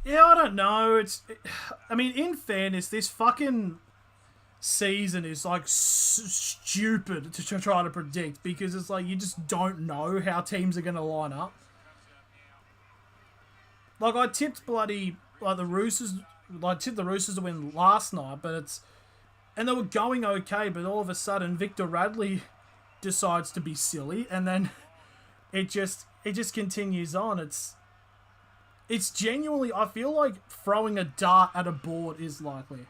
Yeah, I don't know. I mean, in fairness, this fucking season is like stupid to try to predict, because it's like you just don't know how teams are going to line up. Like I tipped the Roosters, I tipped the Roosters to win last night, and they were going okay, but all of a sudden Victor Radley decides to be silly, and then it just continues on. It's genuinely, I feel like throwing a dart at a board is likely.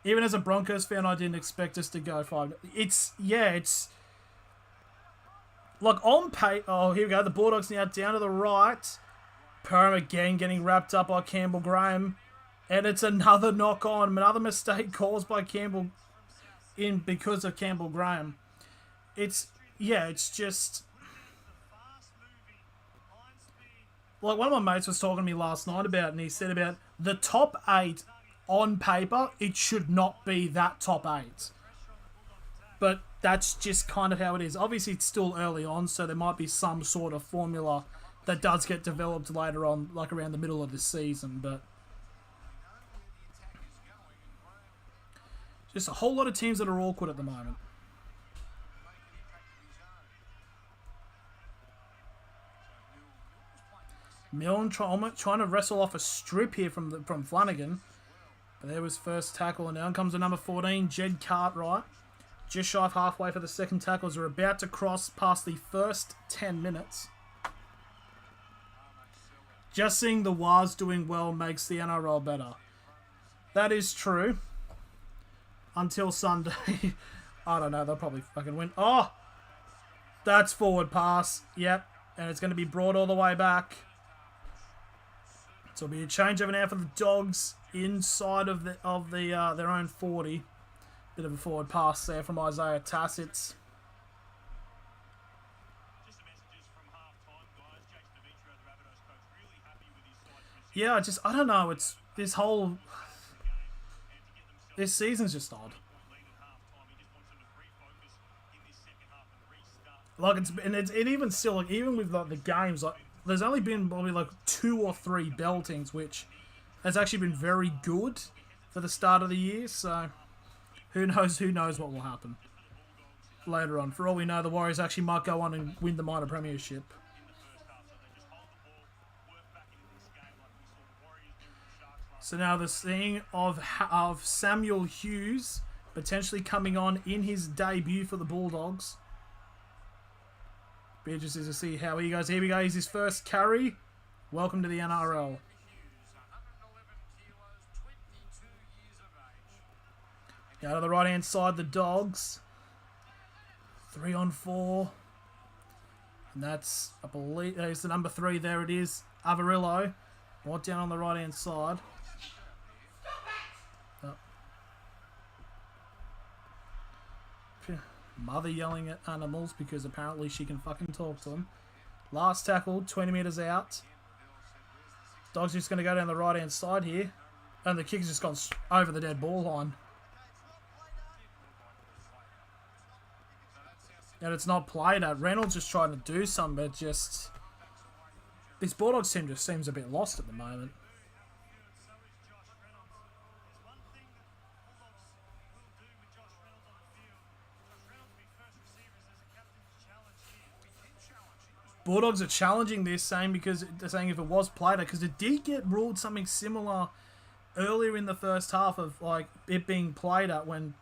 Even as a Broncos fan, I didn't expect us to go 5. It's like on pay. Oh, here we go. The Bulldogs now down to the right. Perm again getting wrapped up by Campbell Graham. And it's another knock on. Another mistake caused by Campbell because of Campbell Graham. It's just... Like, one of my mates was talking to me last night about it, and he said about the top 8 on paper, it should not be that top 8. But that's just kind of how it is. Obviously, it's still early on, so there might be some sort of formula that does get developed later on, like around the middle of the season, but... Just a whole lot of teams that are awkward at the moment. Milne trying to wrestle off a strip here from Flanagan. But there was first tackle, and down comes the number 14, Jed Cartwright. Just shy of halfway for the second tackles. We're about to cross past the first 10 minutes. Just seeing the Waz doing well makes the NRL better. That is true. Until Sunday. I don't know, they'll probably fucking win. Oh! That's forward pass. Yep. And it's going to be brought all the way back. So it'll be a changeover now for the Dogs inside of their own 40. Bit of a forward pass there from Isaiah Tassitz. Yeah, I don't know. It's this season's just odd. Like it's even still, like, even with like the games, like there's only been probably like 2 or 3 beltings, which has actually been very good for the start of the year. So who knows what will happen later on. For all we know, the Warriors actually might go on and win the minor premiership. So now the seeing of Samuel Hughes potentially coming on in his debut for the Bulldogs. Be interested to see how he goes. Here we go. He's his first carry. Welcome to the NRL. Out of the right hand side, the Dogs. 3 on 4. And that's, I believe, there's the number 3. There it is. Avarillo. Right down on the right hand side. Mother yelling at animals because apparently she can fucking talk to them. Last tackle, 20 metres out. Dogs just going to go down the right hand side here. And the kick's just gone over the dead ball line. And it's not played at. Reynolds just trying to do something, but just... This Bulldogs team just seems a bit lost at the moment. Bulldogs are challenging this, saying if it was played at, because it did get ruled something similar earlier in the first half of like it being played at when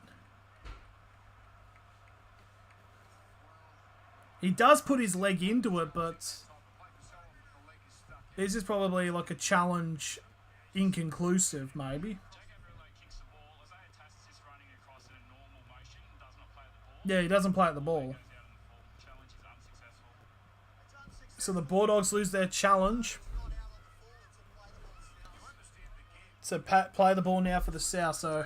he does put his leg into it, but this is probably like a challenge inconclusive, maybe. Yeah, he doesn't play at the ball. So the Bulldogs lose their challenge. So play the ball now for the South. So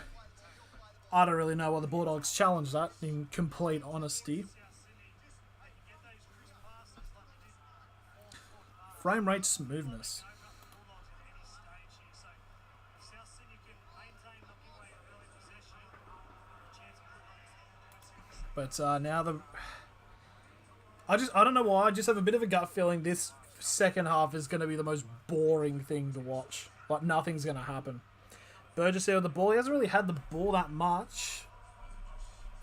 I don't really know why the Bulldogs challenged that, in complete honesty. Frame rate smoothness. But now I don't know why, I just have a bit of a gut feeling this second half is going to be the most boring thing to watch. Like, nothing's going to happen. Burgess there with the ball. He hasn't really had the ball that much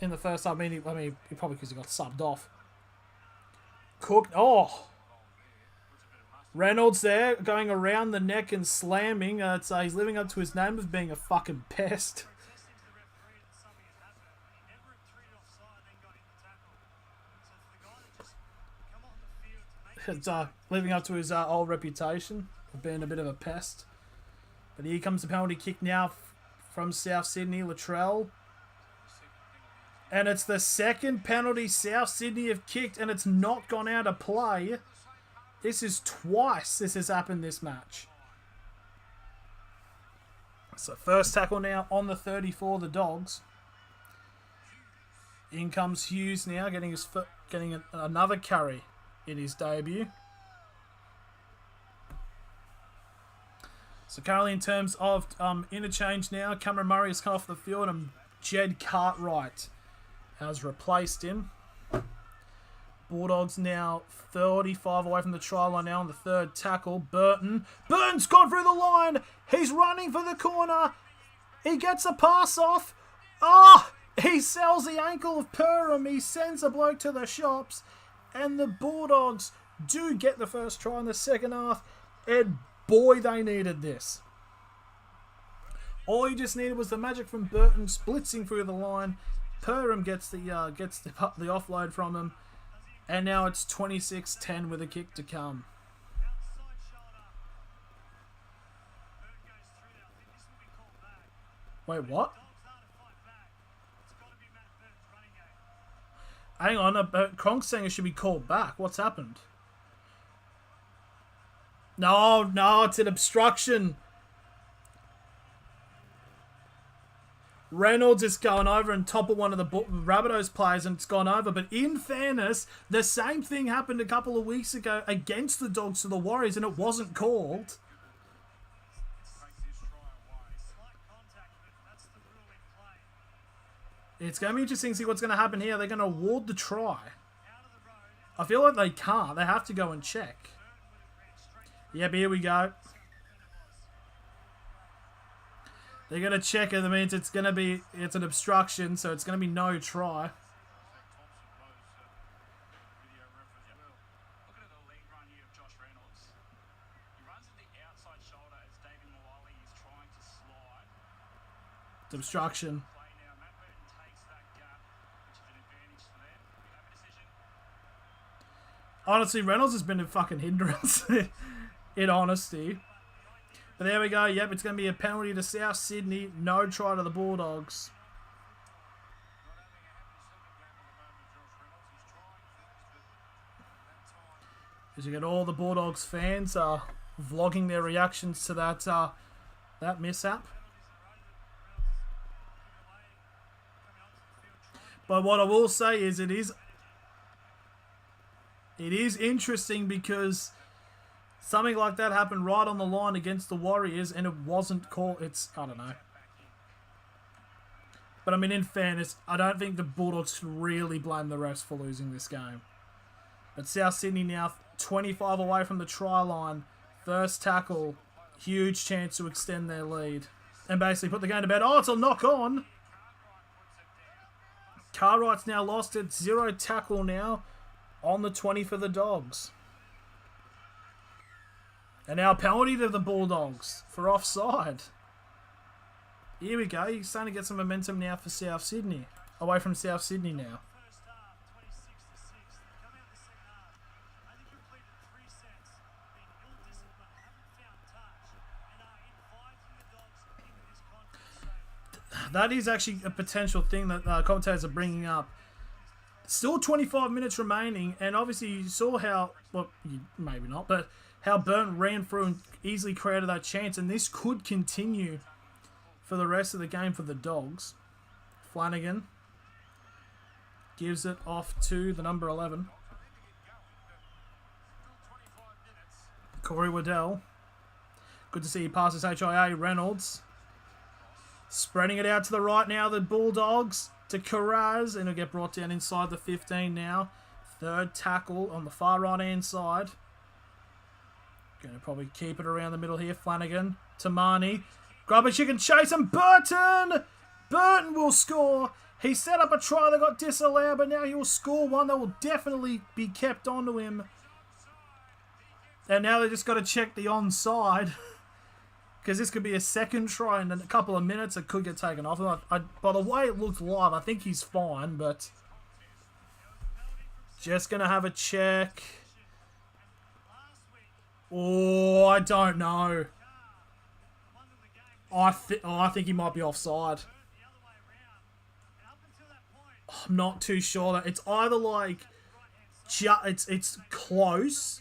in the first half. I mean, probably because he got subbed off. Cook. Oh! Reynolds there, going around the neck and slamming. He's living up to his name of being a fucking pest. It's living up to his old reputation of being a bit of a pest. But here comes the penalty kick now from South Sydney, Latrell. And it's the second penalty South Sydney have kicked, and it's not gone out of play. This is twice this has happened this match. So first tackle now on the 34, the Dogs. In comes Hughes now, getting another carry in his debut. So currently in terms of interchange now, Cameron Murray has come off the field and Jed Cartwright has replaced him. Bulldogs now 35 away from the try line now on the third tackle. Burton's gone through the line. He's running for the corner. He gets a pass off. He sells the ankle of Perham. He sends a bloke to the shops. And the Bulldogs do get the first try in the second half. And boy, they needed this. All you just needed was the magic from Burton splitzing through the line. Perham gets the offload from him. And now it's 26-10 with a kick to come. Wait, what? Hang on, Kronk's saying it should be called back. What's happened? No, it's an obstruction. Reynolds is going over and toppled one of the Rabbitohs players and it's gone over. But in fairness, the same thing happened a couple of weeks ago against the Dogs to the Warriors and it wasn't called. It's going to be interesting to see what's going to happen here. They're going to award the try. I feel like they can't. They have to go and check. Yep, here we go. They're going to check it. That means it's an obstruction, so it's going to be no try. It's obstruction. Honestly, Reynolds has been a fucking hindrance, in honesty. But there we go. Yep, it's going to be a penalty to South Sydney. No try to the Bulldogs. As you get all the Bulldogs fans vlogging their reactions to that mishap. But what I will say is it is interesting because something like that happened right on the line against the Warriors and it wasn't called. I don't know. But I mean, in fairness, I don't think the Bulldogs should really blame the refs for losing this game. But South Sydney now 25 away from the try line. First tackle. Huge chance to extend their lead. And basically put the game to bed. Oh, it's a knock on. Cartwright's now lost it. 0 tackle now on the 20 for the Dogs. And now penalty to the Bulldogs for offside. Here we go. You're starting to get some momentum now for South Sydney. Away from South Sydney now. That is actually a potential thing that commentators are bringing up. Still 25 minutes remaining, and obviously you saw how, well, maybe not, but how Burton ran through and easily created that chance, and this could continue for the rest of the game for the Dogs. Flanagan gives it off to the number 11. Corey Waddell. Good to see he passes HIA. Reynolds. Spreading it out to the right now, the Bulldogs to Carraz, and it'll get brought down inside the 15 now. Third tackle on the far right-hand side. Going to probably keep it around the middle here. Flanagan to Marnie. Grubber chicken chase and Burton! Burton will score. He set up a try that got disallowed, but now he will score one that will definitely be kept onto him. And now they just got to check the onside. Because this could be a second try and in a couple of minutes it could get taken off. By the way it looked live, I think he's fine, but just going to have a check. Oh, I don't know. I think he might be offside. I'm not too sure that it's either like it's close.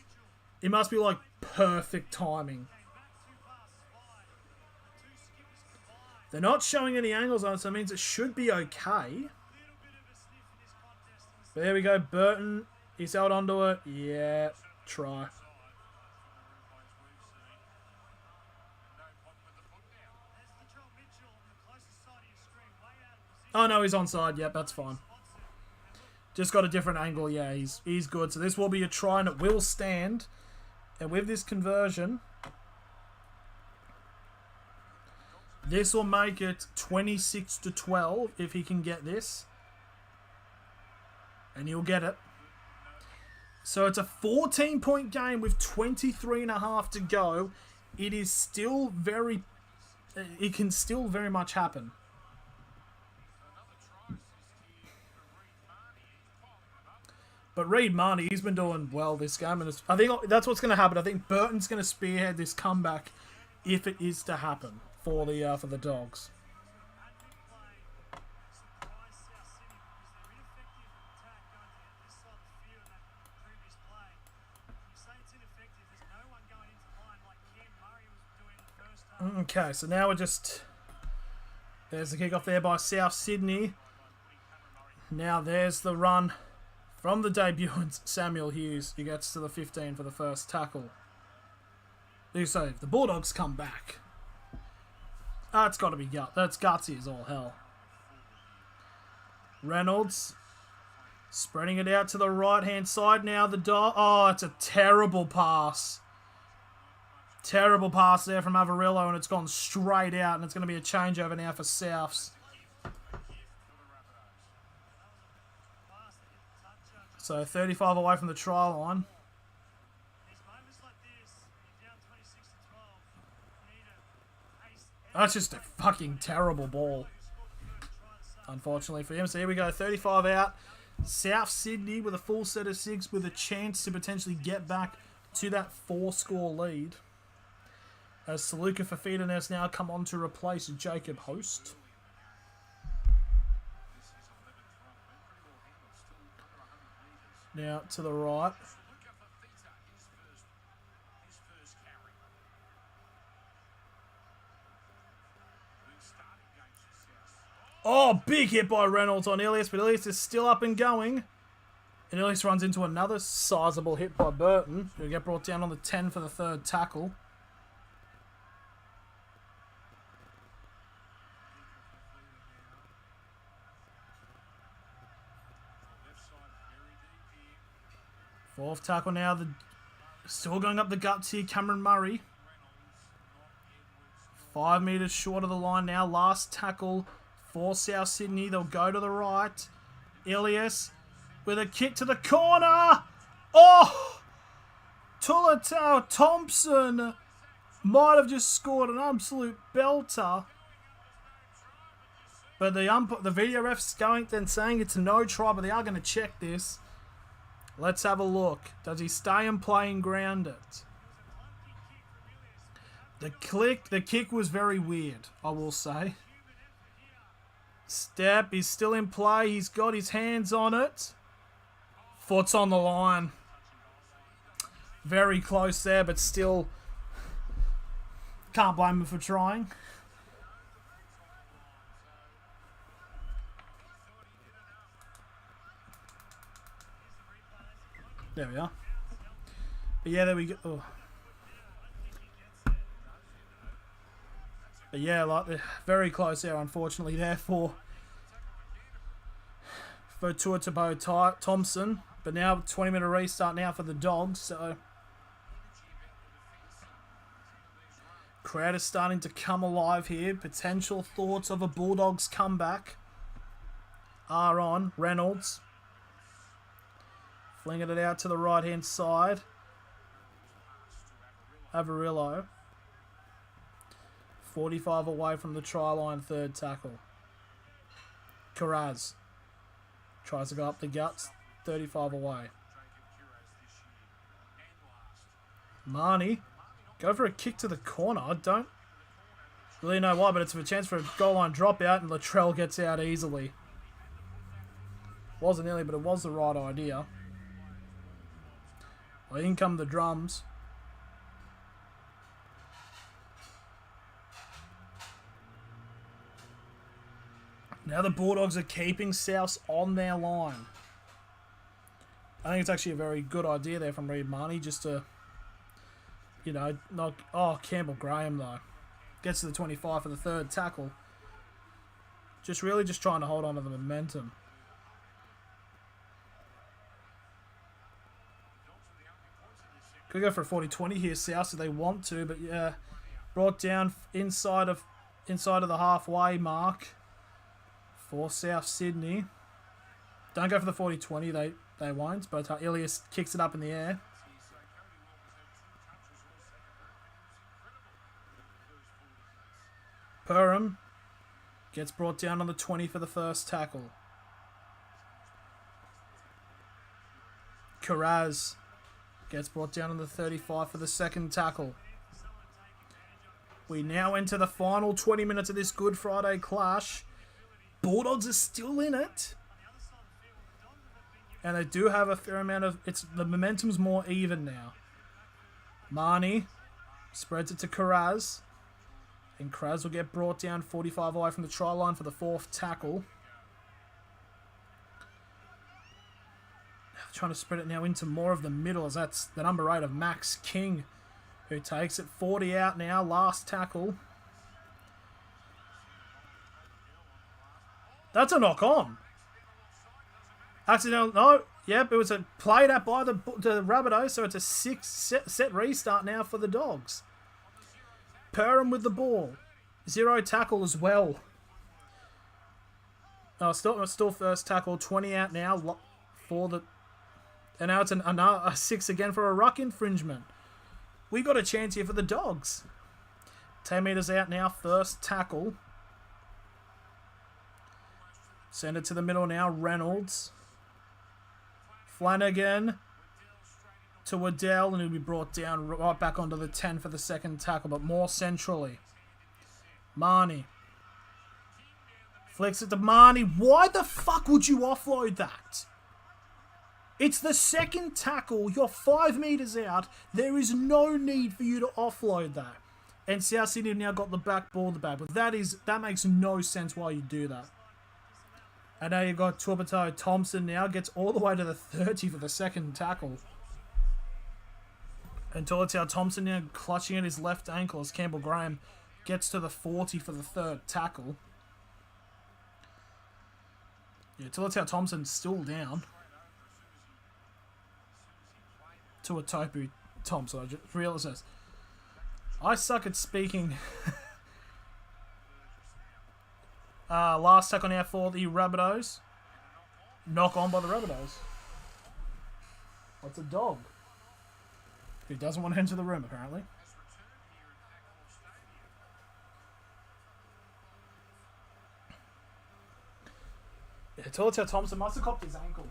It must be like perfect timing. They're not showing any angles on it, so it means it should be okay. But there we go, Burton. He's held onto it. Yeah, try. Oh no, he's onside. Yep, that's fine. Just got a different angle. Yeah, he's good. So this will be a try and it will stand. And with this conversion, this will make it 26-12 if he can get this. And he'll get it. So it's a 14-point game with 23.5 to go. It is still very... It can still very much happen. But Reid Marnie, he's been doing well this game. And I think that's what's going to happen. I think Burton's going to spearhead this comeback if it is to happen for the Dogs. Okay, so now we're just... There's the kickoff there by South Sydney. Now there's the run from the debutant Samuel Hughes, who gets to the 15 for the first tackle. So the Bulldogs come back. That's got to be that's gutsy as all hell. Reynolds spreading it out to the right-hand side now. Oh, it's a terrible pass. Terrible pass there from Avarillo, and it's gone straight out, and it's going to be a changeover now for Souths. So 35 away from the try line. That's just a fucking terrible ball, unfortunately for him. So here we go, 35 out. South Sydney with a full set of 6 with a chance to potentially get back to that 4-score lead. As Saluka Fafita has now come on to replace Jacob Host. Now to the right. Oh, big hit by Reynolds on Ilias, but Ilias is still up and going. And Ilias runs into another sizable hit by Burton, who get brought down on the 10 for the third tackle. Fourth tackle now. Still going up the guts here, Cameron Murray. 5 metres short of the line now. Last tackle for South Sydney. They'll go to the right. Ilias with a kick to the corner. Oh! Tulatau Thompson might have just scored an absolute belter. But the video ref's going then saying it's no try, but they are going to check this. Let's have a look. Does he stay and play and ground it? The kick was very weird, I will say. Step, he's still in play. He's got his hands on it. Foot's on the line. Very close there, but still can't blame him for trying. There we are. But yeah, there we go. Oh. But yeah, like very close there, unfortunately, there for Tuatabo Thompson. But now 20-minute restart now for the Dogs. So crowd is starting to come alive here. Potential thoughts of a Bulldogs comeback are on. Reynolds flinging it out to the right-hand side. Avarillo. 45 away from the try line, third tackle. Carraz tries to go up the guts, 35 away. Marnie. Go for a kick to the corner. I don't really know why, but it's a chance for a goal line dropout, and Latrell gets out easily. Wasn't nearly, but it was the right idea. Well, in come the drums. Now the Bulldogs are keeping South on their line. I think it's actually a very good idea there from Reid Marnie, just to, you know, not... Oh, Campbell Graham, though. Gets to the 25 for the third tackle. Just really just trying to hold on to the momentum. Could go for a 40-20 here, South, if they want to, but yeah, brought down inside of the halfway mark for South Sydney. Don't go for the 40-20, they won't, but Ilias kicks it up in the air. Perham gets brought down on the 20 for the first tackle. Carraz gets brought down on the 35 for the second tackle. We now enter the final 20 minutes of this Good Friday clash. Bulldogs are still in it. And they do have a fair amount of... The momentum's more even now. Marnie spreads it to Carraz. And Carraz will get brought down 45 away from the try line for the fourth tackle. Trying to spread it now into more of the middle, as that's the number 8 of Max King, who takes it 40 out now. Last tackle. That's a knock on. Accidental. No. Yep, it was a played at by the Rabbitohs, so it's a 6 set restart now for the Dogs. Perham with the ball. 0 tackle as well. Oh, still first tackle. 20 out now for the... And now it's a 6 again for a ruck infringement. We got a chance here for the Dogs. 10 metres out now. First tackle. Send it to the middle now. Reynolds. Flanagan to Waddell, and he'll be brought down right back onto the 10 for the second tackle, but more centrally. Marnie. Flicks it to Marnie. Why the fuck would you offload that? It's the second tackle. You're 5 metres out. There is no need for you to offload that. And South Sydney have now got the back ball, but that makes no sense why you do that. And now you've got Tuapatoa Thompson now. Gets all the way to the 30 for the second tackle. And Tuapatoa Thompson now clutching at his left ankle as Campbell Graham gets to the 40 for the third tackle. Yeah, Tuapatoa Thompson's still down. Tuapatoa Thompson. I just realised this. I suck at speaking. Last tackle now for the Rabbitohs. Knock on by the Rabbitohs. What's a dog? Who doesn't want to enter the room, apparently. Yeah, Tuapatoa Thompson must have copped his ankle.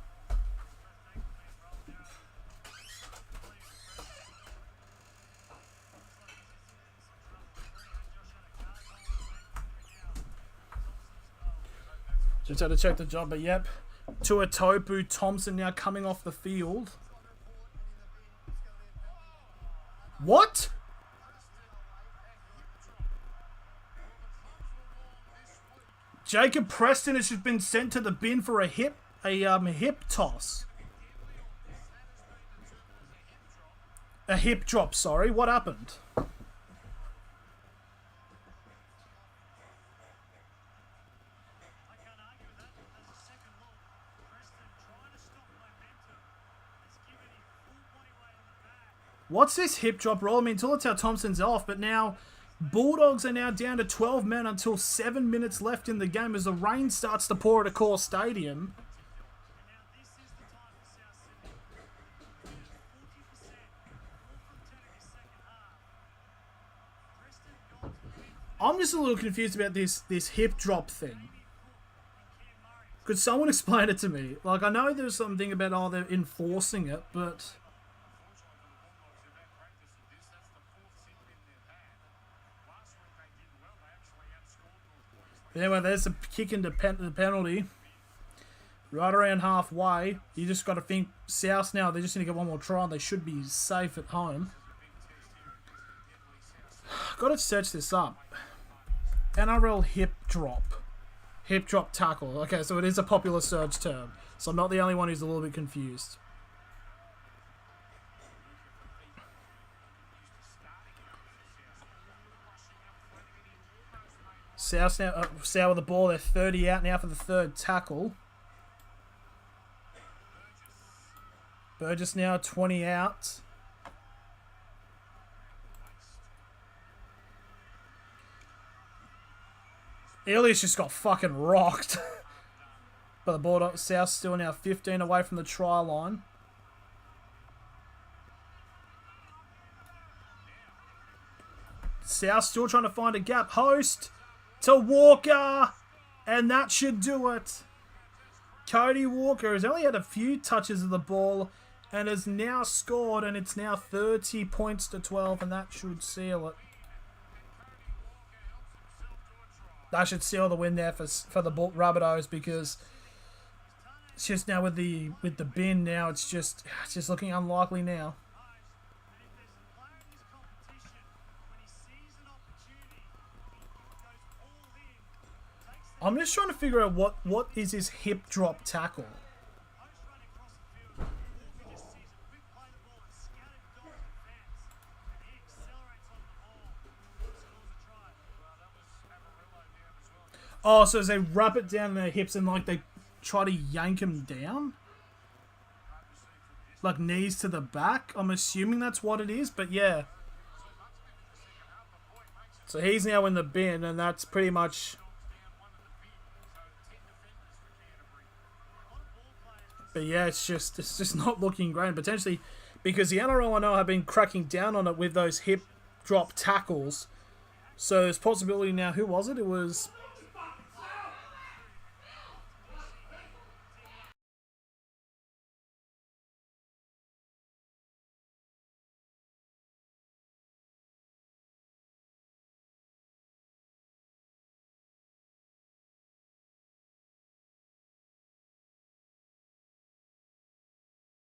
Just had to check the job, but yep. Tuapatoa Thompson now coming off the field. What? Jacob Preston has just been sent to the bin for a hip toss. A hip drop, sorry. What happened? What's this hip drop roll? I mean, Tuapatoa Thompson's off, but now Bulldogs are now down to 12 men until 7 minutes left in the game as the rain starts to pour at Accor Stadium. I'm just a little confused about this hip drop thing. Could someone explain it to me? Like, I know there's something about, they're enforcing it, but... But anyway, there's a kick into the penalty. Right around halfway. You just got to think South now. They just need to get one more try. And they should be safe at home. Got to search this up. NRL hip drop. Hip drop tackle. Okay, so it is a popular search term. So I'm not the only one who's a little bit confused. South now, South with the ball. They're 30 out now for the third tackle. Burgess now 20 out. Elias just got fucking rocked. But the Bulldogs, South still now 15 away from the try line. South still trying to find a gap. Host to Walker. And that should do it. Cody Walker has only had a few touches of the ball and has now scored, and it's now 30 points to 12, and that should seal it. That should seal the win there for the Rabbitohs, because it's just now with the bin now, it's just looking unlikely now. I'm just trying to figure out what is his hip drop tackle. Oh, so as they wrap it down their hips and like they try to yank him down? Like knees to the back? I'm assuming that's what it is, but yeah. So he's now in the bin, and that's pretty much... But yeah, it's just not looking great. Potentially, because the NRL I know have been cracking down on it with those hip drop tackles. So there's possibility now. Who was it? It was